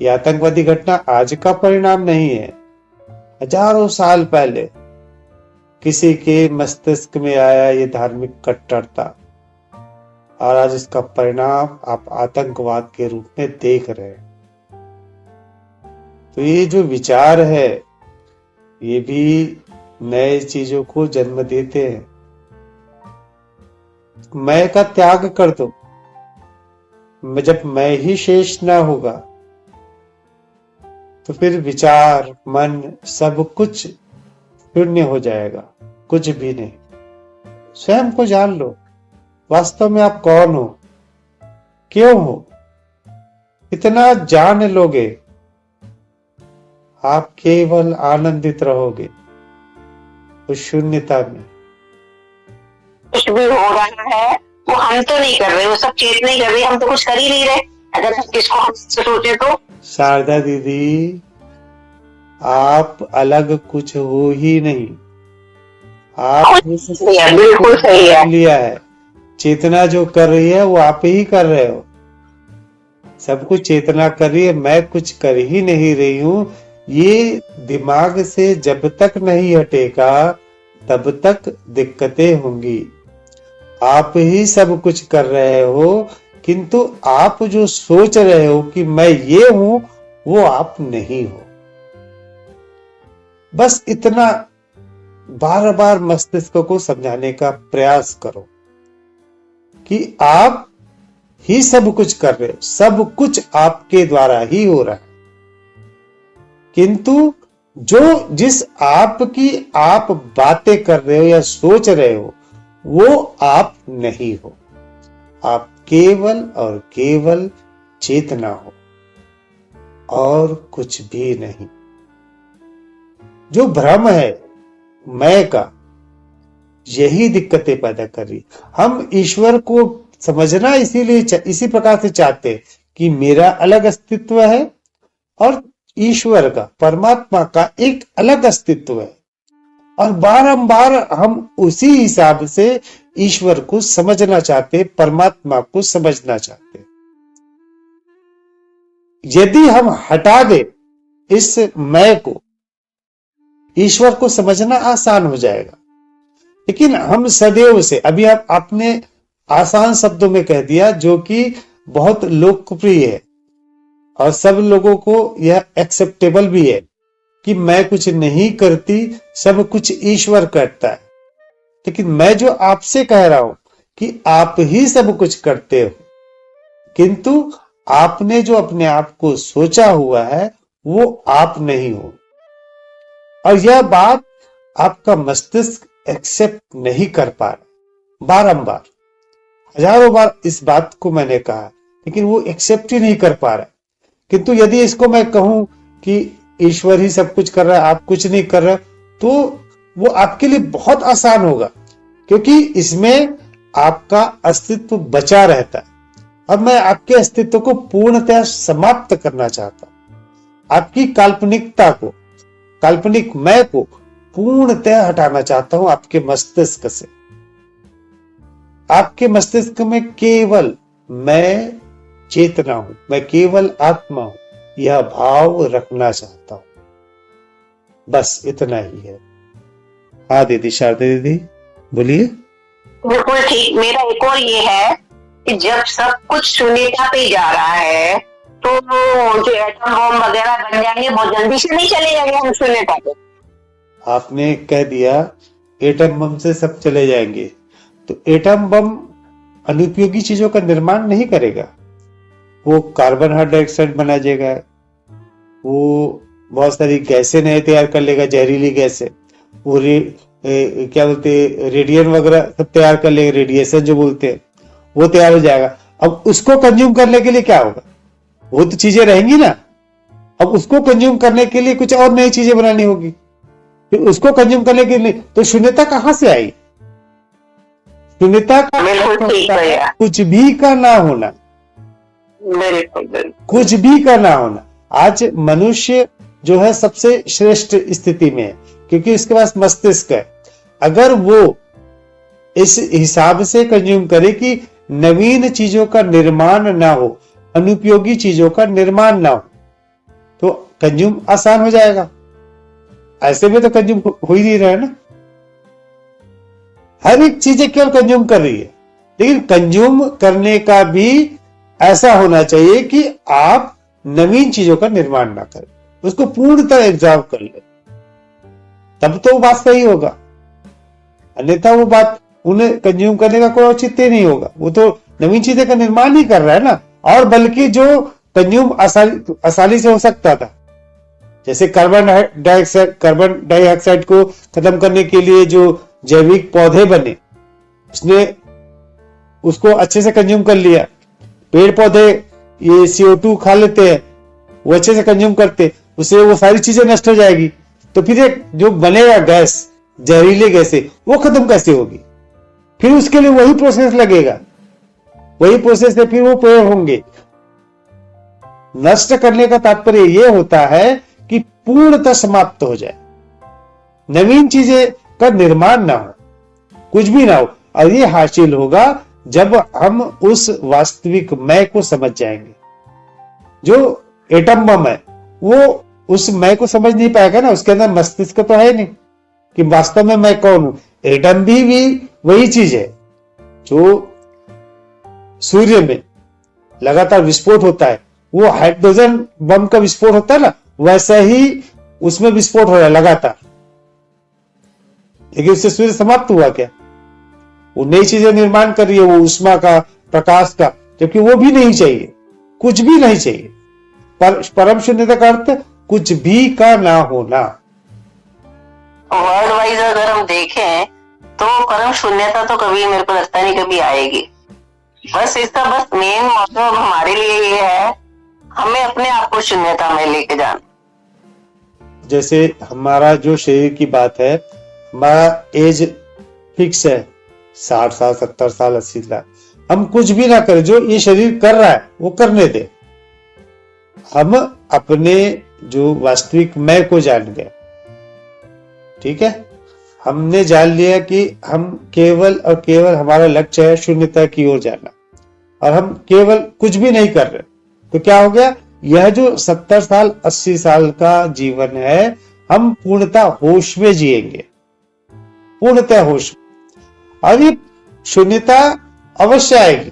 ये आतंकवादी घटना आज का परिणाम नहीं है, हजारों साल पहले किसी के मस्तिष्क में आया ये धार्मिक कट्टरता, और आज इसका परिणाम आप आतंकवाद के रूप में देख रहे हैं। तो ये जो विचार है, ये भी नए चीजों को जन्म देते हैं। मैं का त्याग कर दो। जब मैं ही शेष ना होगा तो फिर विचार, मन, सब कुछ शून्य हो जाएगा, कुछ भी नहीं। स्वयं को जान लो, वास्तव में आप कौन हो, क्यों हो। इतना जान लोगे, आप केवल आनंदित रहोगे उस शून्यता में। कुछ भी हो रहा है वो हम तो नहीं कर रहे, वो सब चेत नहीं कर रहे, हम तो कुछ कर ही नहीं रहे। अगर हम किसको हम सोचे तो। शारदा दीदी, आप अलग कुछ हो ही नहीं, आप बिल्कुल सही है। लिया है। चेतना जो कर रही है वो आप ही कर रहे हो। सब कुछ चेतना कर रही है, मैं कुछ कर ही नहीं रही हूं। ये दिमाग से जब तक नहीं हटेगा तब तक दिक्कतें होंगी। आप ही सब कुछ कर रहे हो, किंतु आप जो सोच रहे हो कि मैं ये हूं, वो आप नहीं हो। बस इतना बार बार मस्तिष्क को समझाने का प्रयास करो कि आप ही सब कुछ कर रहे हो, सब कुछ आपके द्वारा ही हो रहा है, किंतु जिस आपकी आप बातें कर रहे हो या सोच रहे हो वो आप नहीं हो। आप केवल और केवल चेतना हो और कुछ भी नहीं। जो भ्रम है मैं का, यही दिक्कतें पैदा कर रही। हम ईश्वर को समझना इसीलिए इसी प्रकार से चाहते हैं कि मेरा अलग अस्तित्व है और ईश्वर का, परमात्मा का एक अलग अस्तित्व है, और बारंबार हम उसी हिसाब से ईश्वर को समझना चाहते, परमात्मा को समझना चाहते। यदि हम हटा दे इस मैं को, ईश्वर को समझना आसान हो जाएगा। लेकिन हम सदैव से, अभी आपने आसान शब्दों में कह दिया जो कि बहुत लोकप्रिय है और सब लोगों को यह एक्सेप्टेबल भी है कि मैं कुछ नहीं करती, सब कुछ ईश्वर करता है। लेकिन मैं जो आपसे कह रहा हूं कि आप ही सब कुछ करते हो, किंतु आपने जो अपने आप को सोचा हुआ है वो आप नहीं हो, और यह बात आपका मस्तिष्क एक्सेप्ट नहीं कर पा रहा। बारंबार, हजारों बार इस बात को मैंने कहा, लेकिन वो एक्सेप्ट ही नहीं कर पा रहा। किंतु यदि इसको मैं कहूं कि ईश्वर ही सब कुछ कर रहा है, आप कुछ नहीं कर रहे, तो वो आपके लिए बहुत आसान होगा, क्योंकि इसमें आपका अस्तित्व बचा रहता है। अब मैं आपके अस्तित्व को पूर्णतः समाप्त करना चाहता हूं। आपकी काल्पनिकता को, काल्पनिक मैं को पूर्णतः हटाना चाहता हूं आपके मस्तिष्क से। आपके मस्तिष्क में केवल मैं चेतना हूं, मैं केवल आत्मा हूं, यह भाव रखना चाहता हूं। बस इतना ही है। हाँ दीदी, शारदा दीदी बोलिए। बिल्कुल ठीक। मेरा एक और ये है कि जब सब कुछ शून्यता पे जा रहा है तो जो एटम बम वगैरह बन जाएंगे बहुत जल्दी से नहीं चले जाएंगे हम शून्यता पे। आपने कह दिया एटम बम से सब चले जाएंगे, तो एटम बम अनुपयोगी चीजों का निर्माण नहीं करेगा। वो कार्बन डाइऑक्साइड बना देगा, वो बहुत सारी गैसें नए तैयार कर लेगा, जहरीली गैसें, वो क्या बोलते हैं रेडियन वगैरह सब तैयार कर लेगा, रेडिएशन जो बोलते हैं वो तैयार हो जाएगा। अब उसको कंज्यूम करने के लिए क्या होगा, वो तो चीजें रहेंगी ना। अब उसको कंज्यूम करने के लिए कुछ और नई चीजें बनानी होगी, फिर उसको कंज्यूम करने के लिए तो शून्यता कहां से आई। शून्यता का कुछ भी का ना होना, कुछ भी का ना होना। आज मनुष्य जो है सबसे श्रेष्ठ स्थिति में है, क्योंकि उसके पास मस्तिष्क है। अगर वो इस हिसाब से कंज्यूम करे कि नवीन चीजों का निर्माण ना हो, अनुपयोगी चीजों का निर्माण ना हो, तो कंज्यूम आसान हो जाएगा। ऐसे में तो कंज्यूम हो ही नहीं रहा है ना। हर एक चीजें केवल कंज्यूम कर रही है, लेकिन कंज्यूम करने का भी ऐसा होना चाहिए कि आप नवीन चीजों का निर्माण ना करें, उसको पूर्णतः एब्जॉर्ब कर ले, तब तो वो बात सही होगा। अन्यथा वो बात उन्हें कंज्यूम करने का कोई औचित्य नहीं होगा। वो तो नवीन चीजें का निर्माण ही कर रहा है ना, और बल्कि जो कंज्यूम आसानी से हो सकता था, जैसे कार्बन डाइऑक्साइड को खत्म करने के लिए जो जैविक पौधे बने, उसने उसको अच्छे से कंज्यूम कर लिया। पेड़ पौधे ये CO2 खा लेते हैं, वो अच्छे से कंज्यूम करते, उससे वो सारी चीजें नष्ट हो जाएगी। तो फिर एक जो बनेगा गैस, जहरीली गैसें, वो खत्म कैसे होगी। फिर उसके लिए वही प्रोसेस लगेगा, वही प्रोसेस से फिर वो पेड़ होंगे। नष्ट करने का तात्पर्य यह होता है कि पूर्णतः समाप्त हो जाए, नवीन चीजें का निर्माण ना हो, कुछ भी ना हो। और ये हासिल होगा जब हम उस वास्तविक मैं को समझ जाएंगे। जो एटम बम है वो उस मैं को समझ नहीं पाएगा ना, उसके अंदर मस्तिष्क तो है नहीं कि वास्तव में मैं कौन हूं। एटम भी वही चीज है जो सूर्य में लगातार विस्फोट होता है, वो हाइड्रोजन बम का विस्फोट होता है ना, वैसा ही उसमें विस्फोट हो रहा है लगातार। लेकिन उससे सूर्य समाप्त हुआ क्या? वो नई चीजें निर्माण कर रही है, वो उष्मा का, प्रकाश का, जबकि वो भी नहीं चाहिए, कुछ भी नहीं चाहिए। परम शून्यता का अर्थ कुछ भी का ना होना। वर्ल्ड वाइज अगर हम देखें तो परम शून्यता तो कभी, मेरे को लगता नहीं कभी आएगी। बस इसका बस मेन मतलब हमारे लिए ये है, हमें अपने आप को शून्यता में लेके जाना। जैसे हमारा जो शरीर की बात है, हमारा एज फिक्स है 60 साल, 70 साल, 80 साल। हम कुछ भी ना करें, जो ये शरीर कर रहा है वो करने दे। हम अपने जो वास्तविक मैं को जान गए, ठीक है। हमने जान लिया कि हम केवल और केवल हमारा लक्ष्य है शून्यता की ओर जाना, और हम केवल कुछ भी नहीं कर रहे। तो क्या हो गया, यह जो 70 साल 80 साल का जीवन है, हम पूर्णतः होश में जिएंगे, पूर्णतः होश में। और ये शून्यता अवश्य आएगी।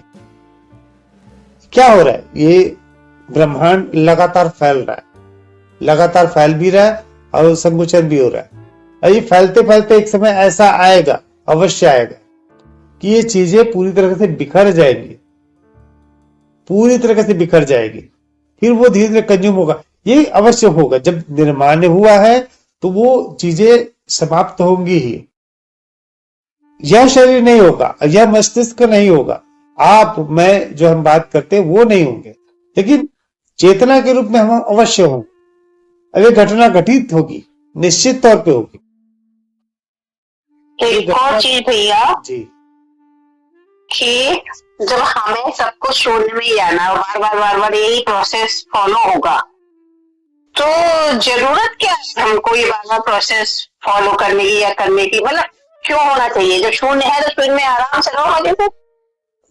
क्या हो रहा है, ये ब्रह्मांड लगातार फैल रहा है, लगातार फैल भी रहा है और संकुचन भी हो रहा है। और ये फैलते फैलते एक समय ऐसा आएगा, अवश्य आएगा, कि ये चीजें पूरी तरह से बिखर जाएंगी, पूरी तरह से बिखर जाएगी। फिर वो धीरे धीरे कंज्यूम होगा। ये अवश्य होगा, जब निर्माण हुआ है तो वो चीजें समाप्त होंगी ही। यह शरीर नहीं होगा, यह मस्तिष्क नहीं होगा, आप मैं जो हम बात करते हैं वो नहीं होंगे, लेकिन चेतना के रूप में हम अवश्य होंगे। अब ये घटना घटित होगी, निश्चित तौर पे होगी। एक और चीज भैया जी, कि जब हमें सब कुछ शून्य में जाना और बार बार यही प्रोसेस फॉलो होगा, तो जरूरत क्या है हमको ये बार बार प्रोसेस फॉलो करने की या करने की? मतलब क्यों होना चाहिए? जब शून्य है तो शून्य में आराम से रहो, आगे से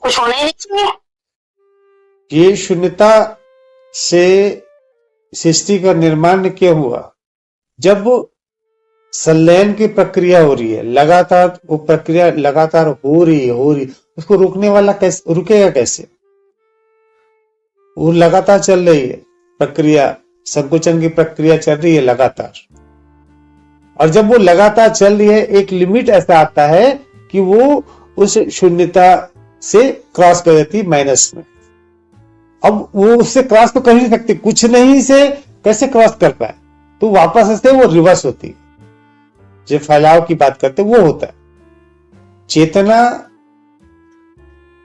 कुछ होना ही नहीं चाहिए। ये शून्यता से सृष्टि का निर्माण क्यों हुआ? जब संलयन की प्रक्रिया हो रही है, लगातार वो प्रक्रिया लगातार हो रही है, उसको रोकने वाला कैसे रुकेगा? कैसे? वो लगातार चल रही है प्रक्रिया, संकुचन की प्रक्रिया चल रही है लगातार। और जब वो लगातार चल रही है, एक लिमिट ऐसा आता है कि वो उस शून्यता से क्रॉस कर जाती है माइनस में। अब वो उससे क्रॉस तो कर ही नहीं सकती, कुछ नहीं से कैसे क्रॉस कर पाए? तो वापस से वो रिवर्स होती है। जो फैलाव की बात करते वो होता है। चेतना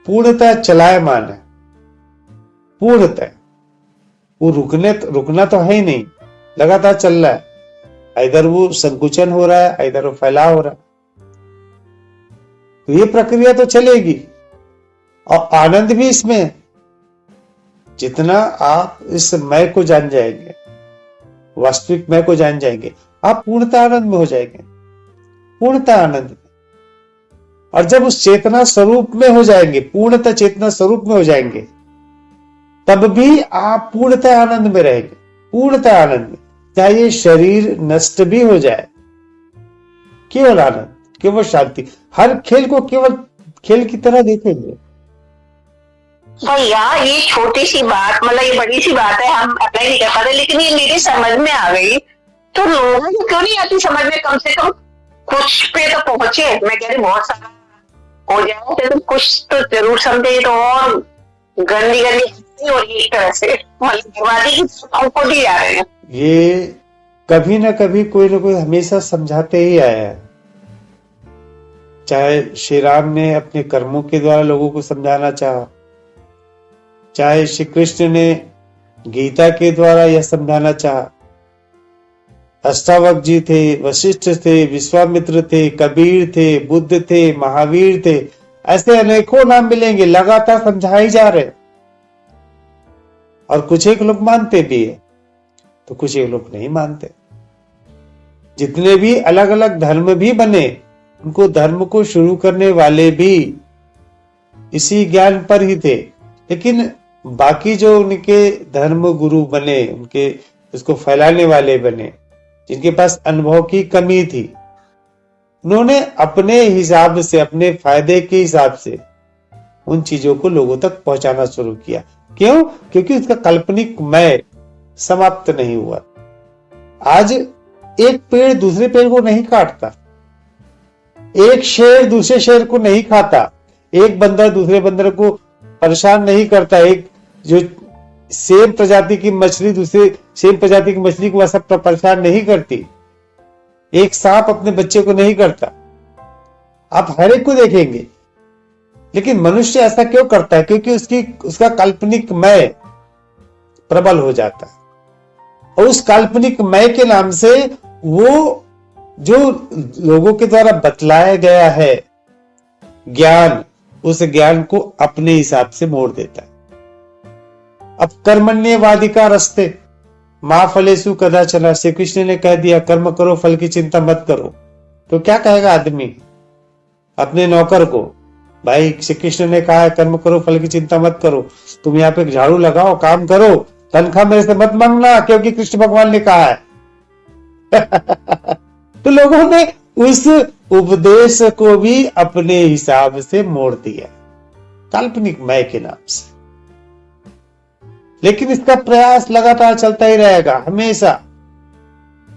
पूर्णतः चलायमान है, पूर्णतः। वो रुकना तो है ही नहीं, लगातार चल रहा है। इधर वो संकुचन हो रहा है, इधर वो फैलाव हो रहा है। तो ये प्रक्रिया तो चलेगी, और आनंद भी इसमें है। जितना आप इस मैं को जान जाएंगे, वास्तविक मैं को जान जाएंगे, आप पूर्णतः आनंद में हो जाएंगे, पूर्णतः आनंद में। और जब उस चेतना स्वरूप में हो जाएंगे, पूर्णतः चेतना स्वरूप में हो जाएंगे, तब भी आप पूर्णतः आनंद में रहेंगे, पूर्णतः आनंद में। चाहे ये शरीर नष्ट भी हो जाए, केवल आनंद, केवल शांति। हर खेल को केवल खेल की तरह देखेंगे। भैया ये छोटी सी बात, मतलब ये बड़ी सी बात है, हम अप्लाई नहीं कर पाते, लेकिन ये मेरी समझ में आ गई। तो लोगों को क्यों नहीं आती समझ में? कम से कम कुछ पे तो पहुंचे। मैं कह रही बहुत सारा हो जाए तो कुछ तो जरूर समझे। तो और गंदी गंदी हो रही है एक तरह से, बर्बादी की हमको दी जा रहे हैं। ये कभी ना कभी कोई ना कोई हमेशा समझाते ही आया है। चाहे श्री राम ने अपने कर्मों के द्वारा लोगों को समझाना चाहा, चाहे श्री कृष्ण ने गीता के द्वारा यह समझाना चाहा। अष्टावक्र जी थे, वशिष्ठ थे, विश्वामित्र थे, कबीर थे, बुद्ध थे, महावीर थे, ऐसे अनेकों नाम मिलेंगे, लगातार समझाए जा रहे। और कुछ एक लोग मानते भी है, तो कुछ एक लोग नहीं मानते। जितने भी अलग अलग धर्म भी बने, उनको धर्म को शुरू करने वाले भी इसी ज्ञान पर ही थे। लेकिन बाकी जो उनके धर्म गुरु बने, उनके उसको फैलाने वाले बने, जिनके पास अनुभव की कमी थी, उन्होंने अपने हिसाब से, अपने फायदे के हिसाब से उन चीजों को लोगों तक पहुंचाना शुरू किया। क्यों? क्योंकि उसका काल्पनिक मैं समाप्त नहीं हुआ। आज एक पेड़ दूसरे पेड़ को नहीं काटता, एक शेर दूसरे शेर को नहीं खाता, एक बंदर दूसरे बंदर को परेशान नहीं करता, एक जो सेम प्रजाति की मछली दूसरे सेम प्रजाति की मछली को वैसा परेशान नहीं करती, एक सांप अपने बच्चे को नहीं करता। आप हर एक को देखेंगे, लेकिन मनुष्य ऐसा क्यों करता है? क्योंकि उसका काल्पनिक मैं प्रबल हो जाता है, और उस काल्पनिक मैं के नाम से वो जो लोगों के द्वारा बतलाया गया है ज्ञान, उस ज्ञान को अपने हिसाब से मोड़ देता है। अब कर्मण्यवादिका रस्ते मां फलेसु कदाचन, श्री कृष्ण ने कह दिया कर्म करो फल की चिंता मत करो, तो क्या कहेगा आदमी अपने नौकर को? भाई श्री कृष्ण ने कहा है कर्म करो फल की चिंता मत करो, तुम यहाँ पे झाड़ू लगाओ काम करो, तनख्वाह मेरे से मत मांगना क्योंकि कृष्ण भगवान ने कहा है। तो लोगों ने उस उपदेश को भी अपने हिसाब से मोड़ दिया, काल्पनिक मैं के नाम से। लेकिन इसका प्रयास लगातार चलता ही रहेगा हमेशा।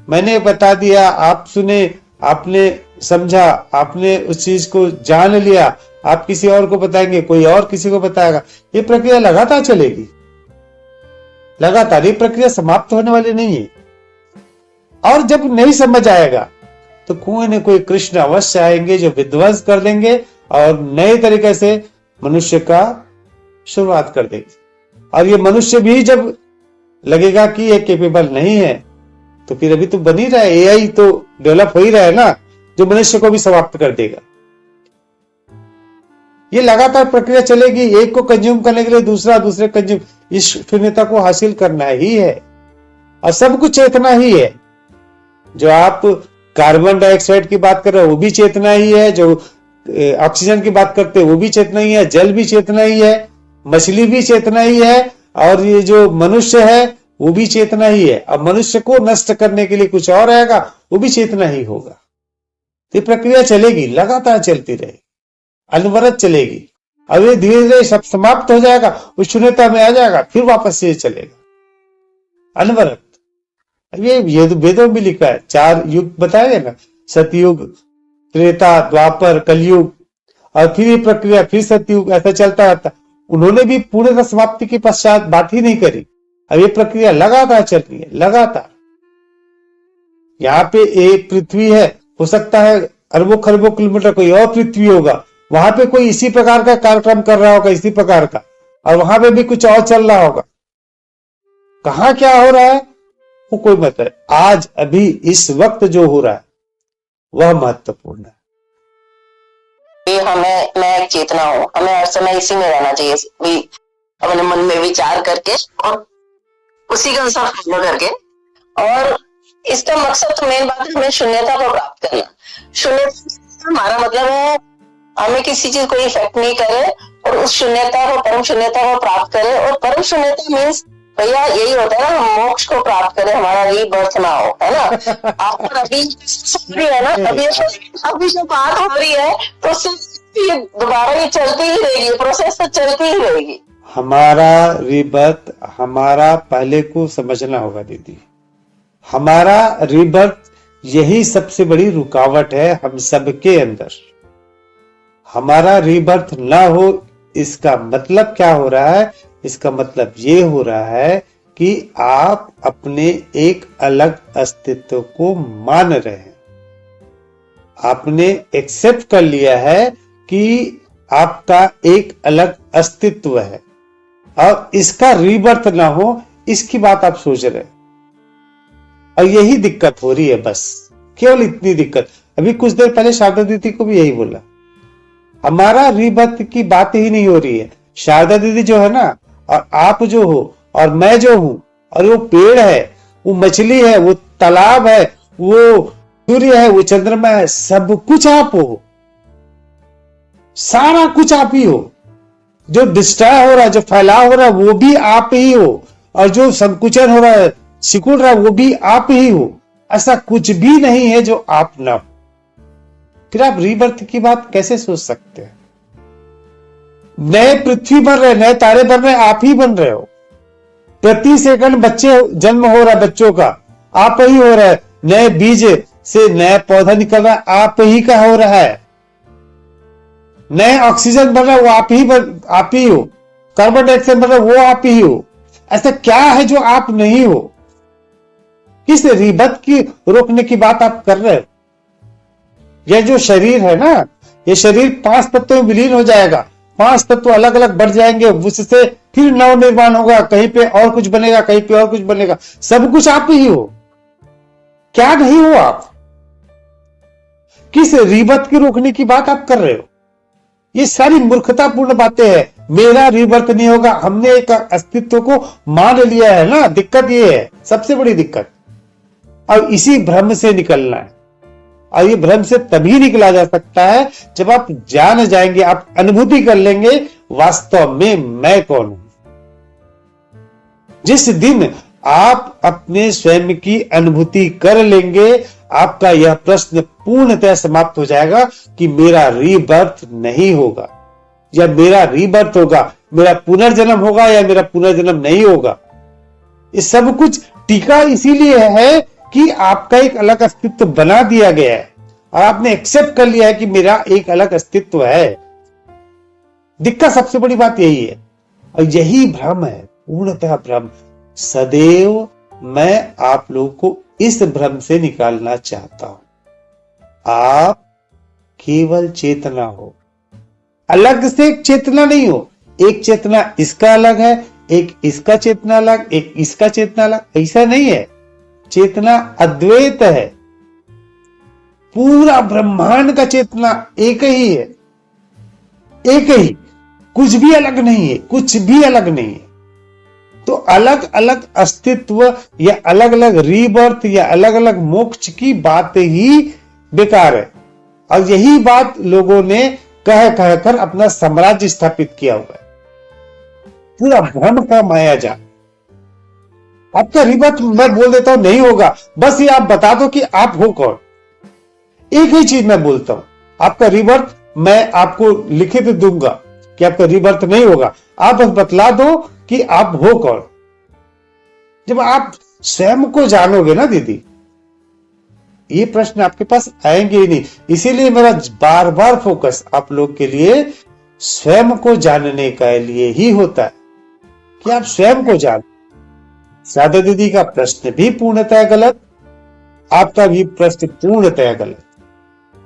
मैंने बता दिया, आप सुने, आपने समझा, आपने उस चीज को जान लिया, आप किसी और को बताएंगे, कोई और किसी को बताएगा, ये प्रक्रिया लगातार चलेगी, लगातार। ये प्रक्रिया समाप्त होने वाली नहीं है। और जब नहीं समझ आएगा तो कोई न कोई कृष्ण अवश्य आएंगे जो विध्वंस कर देंगे और नए तरीके से मनुष्य का शुरुआत कर देंगे। और ये मनुष्य भी जब लगेगा कि ये केपेबल नहीं है, तो फिर अभी तो बन ही रहा है, एआई तो डेवलप हो ही रहा है ना, जो मनुष्य को भी समाप्त कर देगा। ये लगातार प्रक्रिया चलेगी, एक को कंज्यूम करने के लिए दूसरे कंज्यूम, इस शून्यता को हासिल करना ही है। और सब कुछ चेतना ही है। जो आप कार्बन डाइऑक्साइड की बात कर रहे हो वो भी चेतना ही है, जो ऑक्सीजन की बात करते हैं वो भी चेतना ही है, जल भी चेतना ही है, मछली भी चेतना ही है, और ये जो मनुष्य है वो भी चेतना ही है। अब मनुष्य को नष्ट करने के लिए कुछ और आएगा, वो भी चेतना ही होगा। ये प्रक्रिया चलेगी, लगातार चलती रहेगी, अनवरत चलेगी। अब ये धीरे धीरे सब समाप्त हो जाएगा, उस शून्यता में आ जाएगा, फिर वापस से चलेगा अनवरत। ये वेदों में लिखा है, 4 युग बताए गए ना, सतयुग, त्रेता, द्वापर, कलयुग, और फिर ये प्रक्रिया फिर सतयुग, ऐसा चलता रहता। उन्होंने भी पूर्णतः समाप्ति के पश्चात बात ही नहीं करी। अब ये प्रक्रिया लगातार चल रही है, लगातार। यहाँ पे एक पृथ्वी है, हो सकता है अरबों खरबों किलोमीटर कोई और पृथ्वी होगा, वहां पे कोई इसी प्रकार का कार्यक्रम कर रहा होगा, इसी प्रकार का, और वहां पे भी कुछ और चल रहा होगा। कहाँ क्या हो रहा है वो कोई मतलब, आज अभी इस वक्त जो हो रहा है वह महत्वपूर्ण है। मैं एक चेतना हूँ, हमें हर समय इसी में रहना चाहिए, भी अपने मन में विचार करके और उसी के अनुसार फॉलो करके। और इसका मकसद तो मेन बात है हमें शून्यता को प्राप्त करना। शून्यता हमारा मतलब है हमें किसी चीज कोई इफेक्ट नहीं करे और उस शून्यता को, परम शून्यता को प्राप्त करे। और परम शून्यता मीन्स भैया यही होता है ना, हम मोक्ष को प्राप्त करें, हमारा रीबर्थ ना हो, है ना। आप अभी है ना, अभी जो बात हो रही है तो दोबारा ये चलती ही रहेगी, प्रोसेस तो चलती ही रहेगी। हमारा रीबर्थ, हमारा पहले को समझना होगा दीदी, हमारा रीबर्थ यही सबसे बड़ी रुकावट है हम सबके अंदर। हमारा रीबर्थ ना हो, इसका मतलब क्या हो रहा है? इसका मतलब ये हो रहा है कि आप अपने एक अलग अस्तित्व को मान रहे हैं। आपने एक्सेप्ट कर लिया है कि आपका एक अलग अस्तित्व है और इसका रीबर्थ ना हो, इसकी बात आप सोच रहे हैं। और यही दिक्कत हो रही है, बस केवल इतनी दिक्कत। अभी कुछ देर पहले शारदा दीदी को भी यही बोला, हमारा रीबर्थ की बात ही नहीं हो रही है। शारदा दीदी जो है ना, और आप जो हो और मैं जो हूं, और वो पेड़ है, वो मछली है, वो तालाब है, वो सूर्य है, वो चंद्रमा है, सब कुछ आप हो, सारा कुछ आप ही हो। जो डिस्ट्रॉय हो रहा है, जो फैलाव हो रहा है, वो भी आप ही हो, और जो संकुचन हो रहा है, सिकुड़ रहा है, वो भी आप ही हो। ऐसा कुछ भी नहीं है जो आप ना हो। फिर आप रीबर्थ की बात कैसे सोच सकते हैं? नए पृथ्वी बन रहे, नए तारे बन रहे, आप ही बन रहे हो। प्रति सेकंड बच्चे जन्म हो रहा है, बच्चों का आप ही हो रहा है। नए बीज से नया पौधा निकल रहा है, आप ही का हो रहा है। नए ऑक्सीजन बन रहा है वो आप ही हो, कार्बन डाइऑक्साइड बन रहा है वो आप ही हो। ऐसा क्या है जो आप नहीं हो? किस रिबत की रोकने की बात आप कर रहे हो? यह जो शरीर है ना, ये शरीर 5 तत्वों में विलीन हो जाएगा, 5 तत्व अलग अलग बढ़ जाएंगे, उससे फिर नव निर्माण होगा, कहीं पे और कुछ बनेगा, कहीं पे और कुछ बनेगा, सब कुछ आप ही हो। क्या नहीं हो आप? किस रिबत की रोकने की बात आप कर रहे हो? ये सारी मूर्खतापूर्ण बातें हैं। मेरा रिबर्थ नहीं होगा, हमने एक अस्तित्व को मान लिया है ना, दिक्कत ये है, सबसे बड़ी दिक्कत। अब इसी भ्रम से निकलना है, और ये भ्रम से तभी निकला जा सकता है जब आप जान जाएंगे, आप अनुभूति कर लेंगे वास्तव में मैं कौन हूं। जिस दिन आप अपने स्वयं की अनुभूति कर लेंगे, आपका यह प्रश्न पूर्णतः समाप्त हो जाएगा कि मेरा रीबर्थ नहीं होगा, या मेरा रीबर्थ होगा, मेरा पुनर्जन्म होगा या मेरा पुनर्जन्म नहीं होगा। ये सब कुछ टीका इसीलिए है कि आपका एक अलग अस्तित्व बना दिया गया है और आपने एक्सेप्ट कर लिया है कि मेरा एक अलग अस्तित्व है। दिक्कत सबसे बड़ी बात यही है, और यही भ्रम है, पूर्णतः भ्रम। सदैव मैं आप लोगों को इस भ्रम से निकालना चाहता हूं। आप केवल चेतना हो, अलग से एक चेतना नहीं हो। एक चेतना इसका अलग है, एक इसका चेतना अलग, एक इसका चेतना अलग, ऐसा नहीं है। चेतना अद्वैत है, पूरा ब्रह्मांड का चेतना एक ही है, एक ही, कुछ भी अलग नहीं है, कुछ भी अलग नहीं है। तो अलग अलग अस्तित्व या अलग अलग रीबर्थ या अलग अलग मोक्ष की बात ही बेकार है। और यही बात लोगों ने कह कहकर अपना साम्राज्य स्थापित किया हुआ है, पूरा भ्रम का मायाजाल। आपका रीबर्थ मैं बोल देता हूं नहीं होगा, बस ये आप बता दो कि आप हो कौन। एक ही चीज मैं बोलता हूं, आपका रीबर्थ मैं आपको लिखित दूंगा कि आपका रीबर्थ नहीं होगा, आप बस बतला दो कि आप हो कौन। जब आप स्वयं को जानोगे ना दीदी, ये प्रश्न आपके पास आएंगे ही नहीं। इसीलिए मेरा बार बार फोकस आप लोग के लिए स्वयं को जानने के लिए ही होता है कि आप स्वयं को जानो। सादा दीदी का प्रश्न भी पूर्णतः गलत, आपका भी प्रश्न पूर्णतः गलत।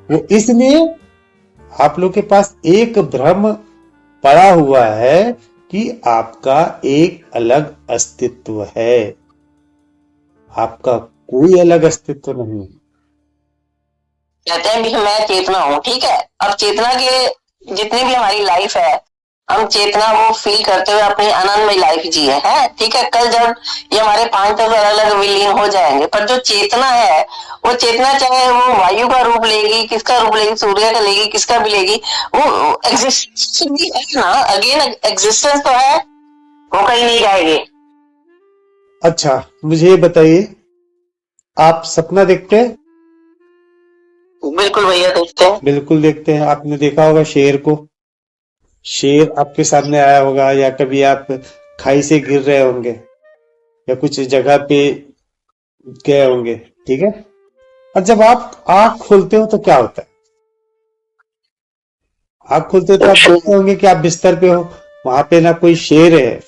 वो इसलिए आप लोग के पास एक भ्रम पड़ा हुआ है कि आपका एक अलग अस्तित्व है। आपका कोई अलग अस्तित्व नहीं है। कहते हैं भी मैं चेतना हूँ, ठीक है। अब चेतना के जितनी भी हमारी लाइफ है, हम चेतना वो फील करते हुए अपनी आनंदमय लाइफ जिए हैं, ठीक है। कल जब ये हमारे 5 तत्व अलग अलग विलीन हो जाएंगे, पर जो चेतना है वो चेतना चाहे वो वायु का रूप लेगी, किसका रूप लेगी, सूर्य का लेगी, किसका भी लेगी, वो एग्जिस्टेंस भी है ना। अगेन एग्जिस्टेंस तो है, वो कहीं नहीं जाएगी। अच्छा मुझे ये बताइए, आप सपना देखते हैं? बिल्कुल भैया देखते हैं। बिल्कुल देखते हैं। आपने देखा होगा शेर को, शेर आपके सामने आया होगा, या कभी आप खाई से गिर रहे होंगे या कुछ जगह पे गए होंगे, ठीक है। और जब आप आंख खोलते हो तो क्या होता है? आंख खोलते हो तो आप देखते होंगे कि आप बिस्तर पे हो, वहां पे ना कोई शेर है,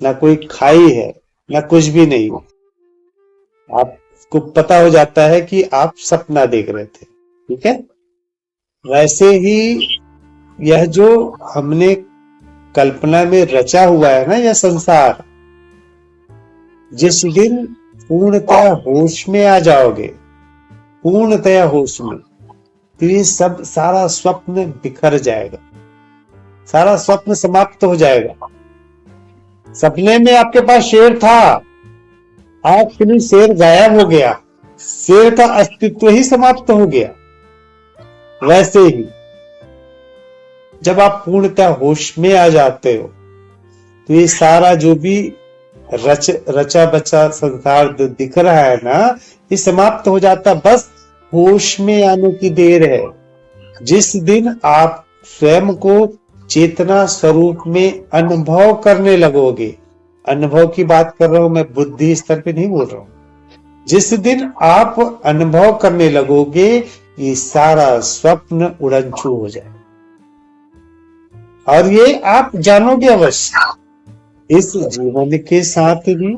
ना कोई खाई है, ना कुछ भी नहीं। आपको पता हो जाता है कि आप सपना देख रहे थे, ठीक है। वैसे ही यह जो हमने कल्पना में रचा हुआ है ना, यह संसार, जिस दिन पूर्णतः होश में आ जाओगे, पूर्णतः होश में, तो ये सब सारा स्वप्न बिखर जाएगा, सारा स्वप्न समाप्त हो जाएगा। सपने में आपके पास शेर था, एक्चुअली शेर गायब हो गया, शेर का अस्तित्व ही समाप्त हो गया। वैसे ही जब आप पूर्णतः होश में आ जाते हो तो ये सारा जो भी रचा बचा संसार दिख रहा है ना, ये समाप्त हो जाता। बस होश में आने की देर है। जिस दिन आप स्वयं को चेतना स्वरूप में अनुभव करने लगोगे, अनुभव की बात कर रहा हूं मैं, बुद्धि स्तर पे नहीं बोल रहा हूं। जिस दिन आप अनुभव करने लगोगे, ये सारा स्वप्न उड़नछू हो जाए, और ये आप जानोगे अवश्य, इस जीवन के साथ भी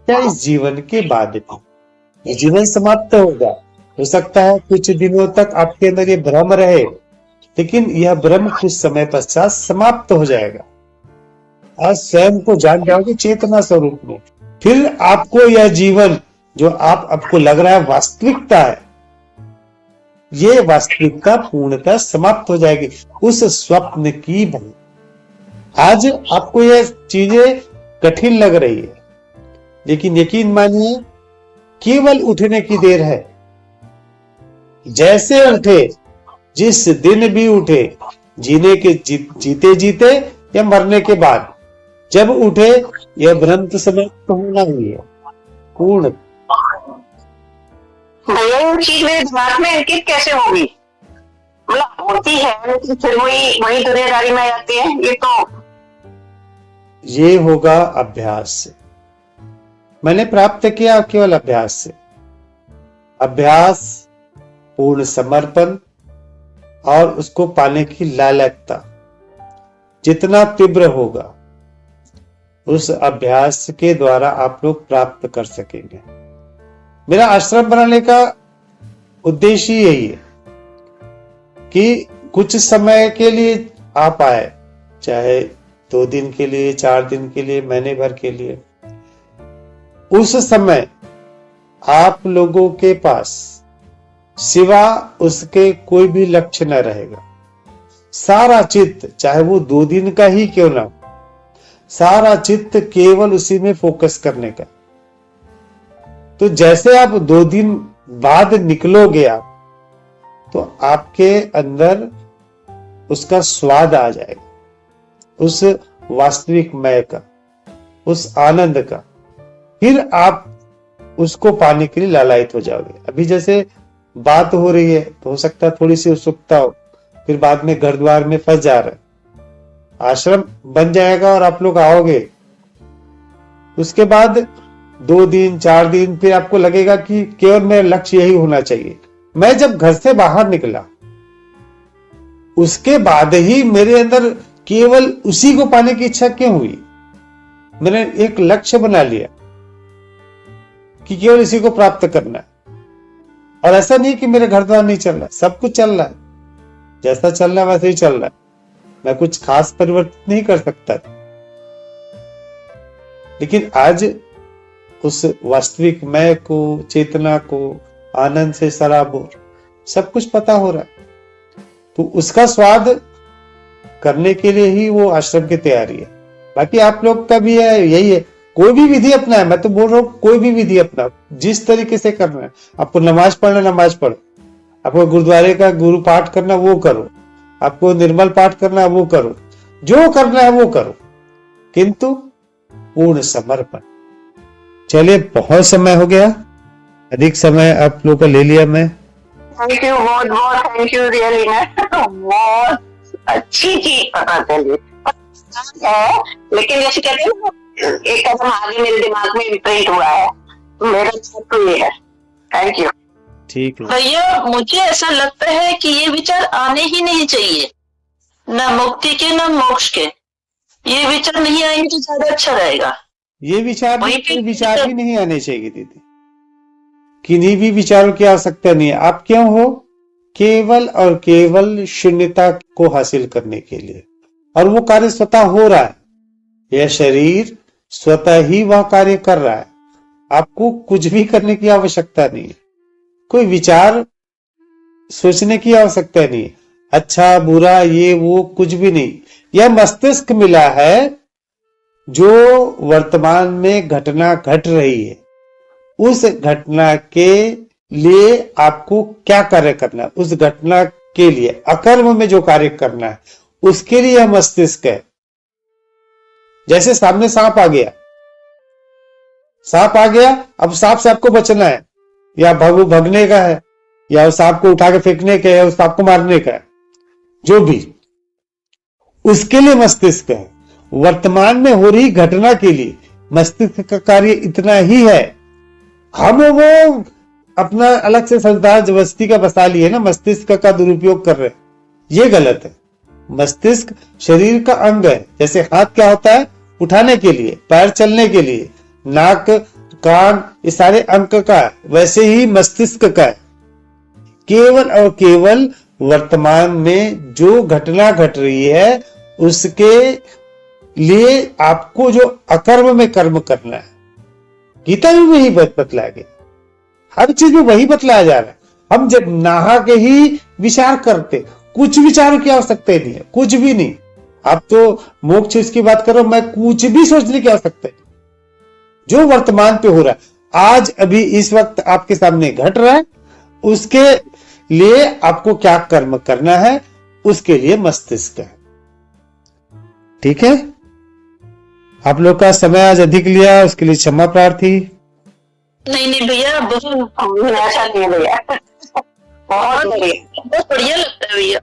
या इस जीवन के बाद भी। जीवन समाप्त होगा, हो सकता है कुछ दिनों तक आपके अंदर ये भ्रम रहे, लेकिन यह भ्रम कुछ समय पश्चात समाप्त हो जाएगा। आज स्वयं को जान जाओगे चेतना स्वरूप में, फिर आपको यह जीवन जो आपको लग रहा है वास्तविकता है, ये वास्तविकता पूर्णतः समाप्त हो जाएगी उस स्वप्न की भांति। आज आपको यह चीजें कठिन लग रही है, लेकिन यकीन मानिए केवल उठने की देर है। जैसे उठे, जिस दिन भी उठे, जीने के जीते जीते या मरने के बाद जब उठे, यह भ्रम तो समाप्त होना ही है पूर्ण। भैया ये चीज मेरे दिमाग में अंकित कैसे होगी? मतलब होती है लेकिन फिर वही दुनियादारी में आ जाती है। ये होगा अभ्यास से। मैंने प्राप्त किया केवल अभ्यास से। अभ्यास, पूर्ण समर्पण और उसको पाने की लालकता जितना तीव्र होगा, उस अभ्यास के द्वारा आप लोग प्राप्त कर सकेंगे। मेरा आश्रम बनाने का उद्देश्य यही है कि कुछ समय के लिए आप आए, चाहे 2 दिन के लिए, 4 दिन के लिए, महीने भर के लिए। उस समय आप लोगों के पास सिवा उसके कोई भी लक्ष्य न रहेगा। सारा चित्त, चाहे वो 2 दिन का ही क्यों ना, सारा चित्त केवल उसी में फोकस करने का। तो जैसे आप 2 दिन बाद निकलोगे आप, तो आपके अंदर उसका स्वाद आ जाएगा, उस वास्तविक मय का, उस आनंद का। फिर आप उसको पाने के लिए लालायित हो जाओगे। अभी जैसे बात हो रही है तो हो सकता है थोड़ी सी उत्सुकता हो, फिर बाद में घर द्वार में फंस जा रहे। आश्रम बन जाएगा और आप लोग आओगे, उसके बाद 2 दिन 4 दिन फिर आपको लगेगा कि केवल मेरा लक्ष्य यही होना चाहिए। मैं जब घर से बाहर निकला, उसके बाद ही मेरे अंदर केवल उसी को पाने की इच्छा क्यों हुई? मैंने एक लक्ष्य बना लिया कि केवल इसी को प्राप्त करना है। और ऐसा नहीं कि मेरे घर द्वार नहीं चल रहा, सब कुछ चल रहा है, जैसा चल रहा है वैसे ही चल रहा है। मैं कुछ खास परिवर्तन नहीं कर सकता, लेकिन आज उस वास्तविक मैं को, चेतना को, आनंद से सराबोर सब कुछ पता हो रहा है। तो उसका स्वाद करने के लिए ही वो आश्रम की तैयारी है। बाकी आप लोग का भी है, यही है। कोई भी विधि अपना है, मैं तो बोल रहा हूं कोई भी विधि अपना, जिस तरीके से करना है। आपको नमाज पढ़ना, नमाज पढ़ो। आपको गुरुद्वारे का गुरु पाठ करना, वो करो। आपको निर्मल पाठ करना, वो करो। जो करना है वो करो, किंतु पूर्ण समर्पण। चलिए, बहुत समय हो गया, अधिक समय आप लोगों का ले लिया मैं। थैंक यू, बहुत बहुत थैंक यू रियली ना, बहुत अच्छी चीज पता चली है। लेकिन जैसे कहते हैं ना, एक कदम आगे मेरे दिमाग में इम्प्रिंट हुआ है, मेरा तो ये है। Thank you. ठीक है भैया, मुझे ऐसा लगता है कि ये विचार आने ही नहीं चाहिए, न मुक्ति के न मोक्ष के। ये विचार नहीं आएंगे तो ज्यादा अच्छा रहेगा। ये विचार भी नहीं आने चाहिए दीदी। किन्हीं भी विचारों की आवश्यकता नहीं है। आप क्यों हो? केवल और केवल शून्यता को हासिल करने के लिए। और वो कार्य स्वतः हो रहा है। यह शरीर स्वतः ही वह कार्य कर रहा है। आपको कुछ भी करने की आवश्यकता नहीं है। कोई विचार सोचने की आवश्यकता नहीं है। अच्छा बुरा ये वो कुछ भी नहीं। यह मस्तिष्क मिला है, जो वर्तमान में घटना घट रही है, उस घटना के लिए आपको क्या कार्य करना है, उस घटना के लिए अकर्म में जो कार्य करना है, उसके लिए यह मस्तिष्क है। जैसे सामने सांप आ गया, अब सांप से आपको बचना है, या भगने का है, या उस सांप को उठा के फेंकने का है, उस सांप को मारने का है, जो भी, उसके लिए मस्तिष्क है। वर्तमान में हो रही घटना के लिए मस्तिष्क का कार्य इतना ही है। हम वो अपना अलग से संसार जबरदस्ती का बसा लिए ना, मस्तिष्क का दुरुपयोग कर रहे हैं, ये गलत है। मस्तिष्क शरीर का अंग है। जैसे हाथ क्या होता है? उठाने के लिए, पैर चलने के लिए, नाक, कान, ये सारे अंग का है, वैसे ही मस्तिष्क का है। केवल और केवल वर्तमान में जो घटना घट रही है उसके लिए आपको जो अकर्म में कर्म करना है, गीता में वही बतलाया गया, हर चीज में वही बतलाया जा रहा है। हम जब नहा के ही विचार करते, कुछ विचार की आवश्यकता ही नहीं है, कुछ भी नहीं। आप तो मोक्ष इसकी बात करो, मैं कुछ भी सोचने की आवश्यकता नहीं। जो वर्तमान पे हो रहा है, आज अभी इस वक्त आपके सामने घट रहा है, उसके लिए आपको क्या कर्म करना है, उसके लिए मस्तिष्क है। ठीक है, आप लोग का समय आज अधिक लिया, उसके लिए क्षमा प्रार्थी। नहीं भैया, बहुत ऐसा नहीं है भैया, बहुत बढ़िया। बहुत बढ़िया लगता है भैया।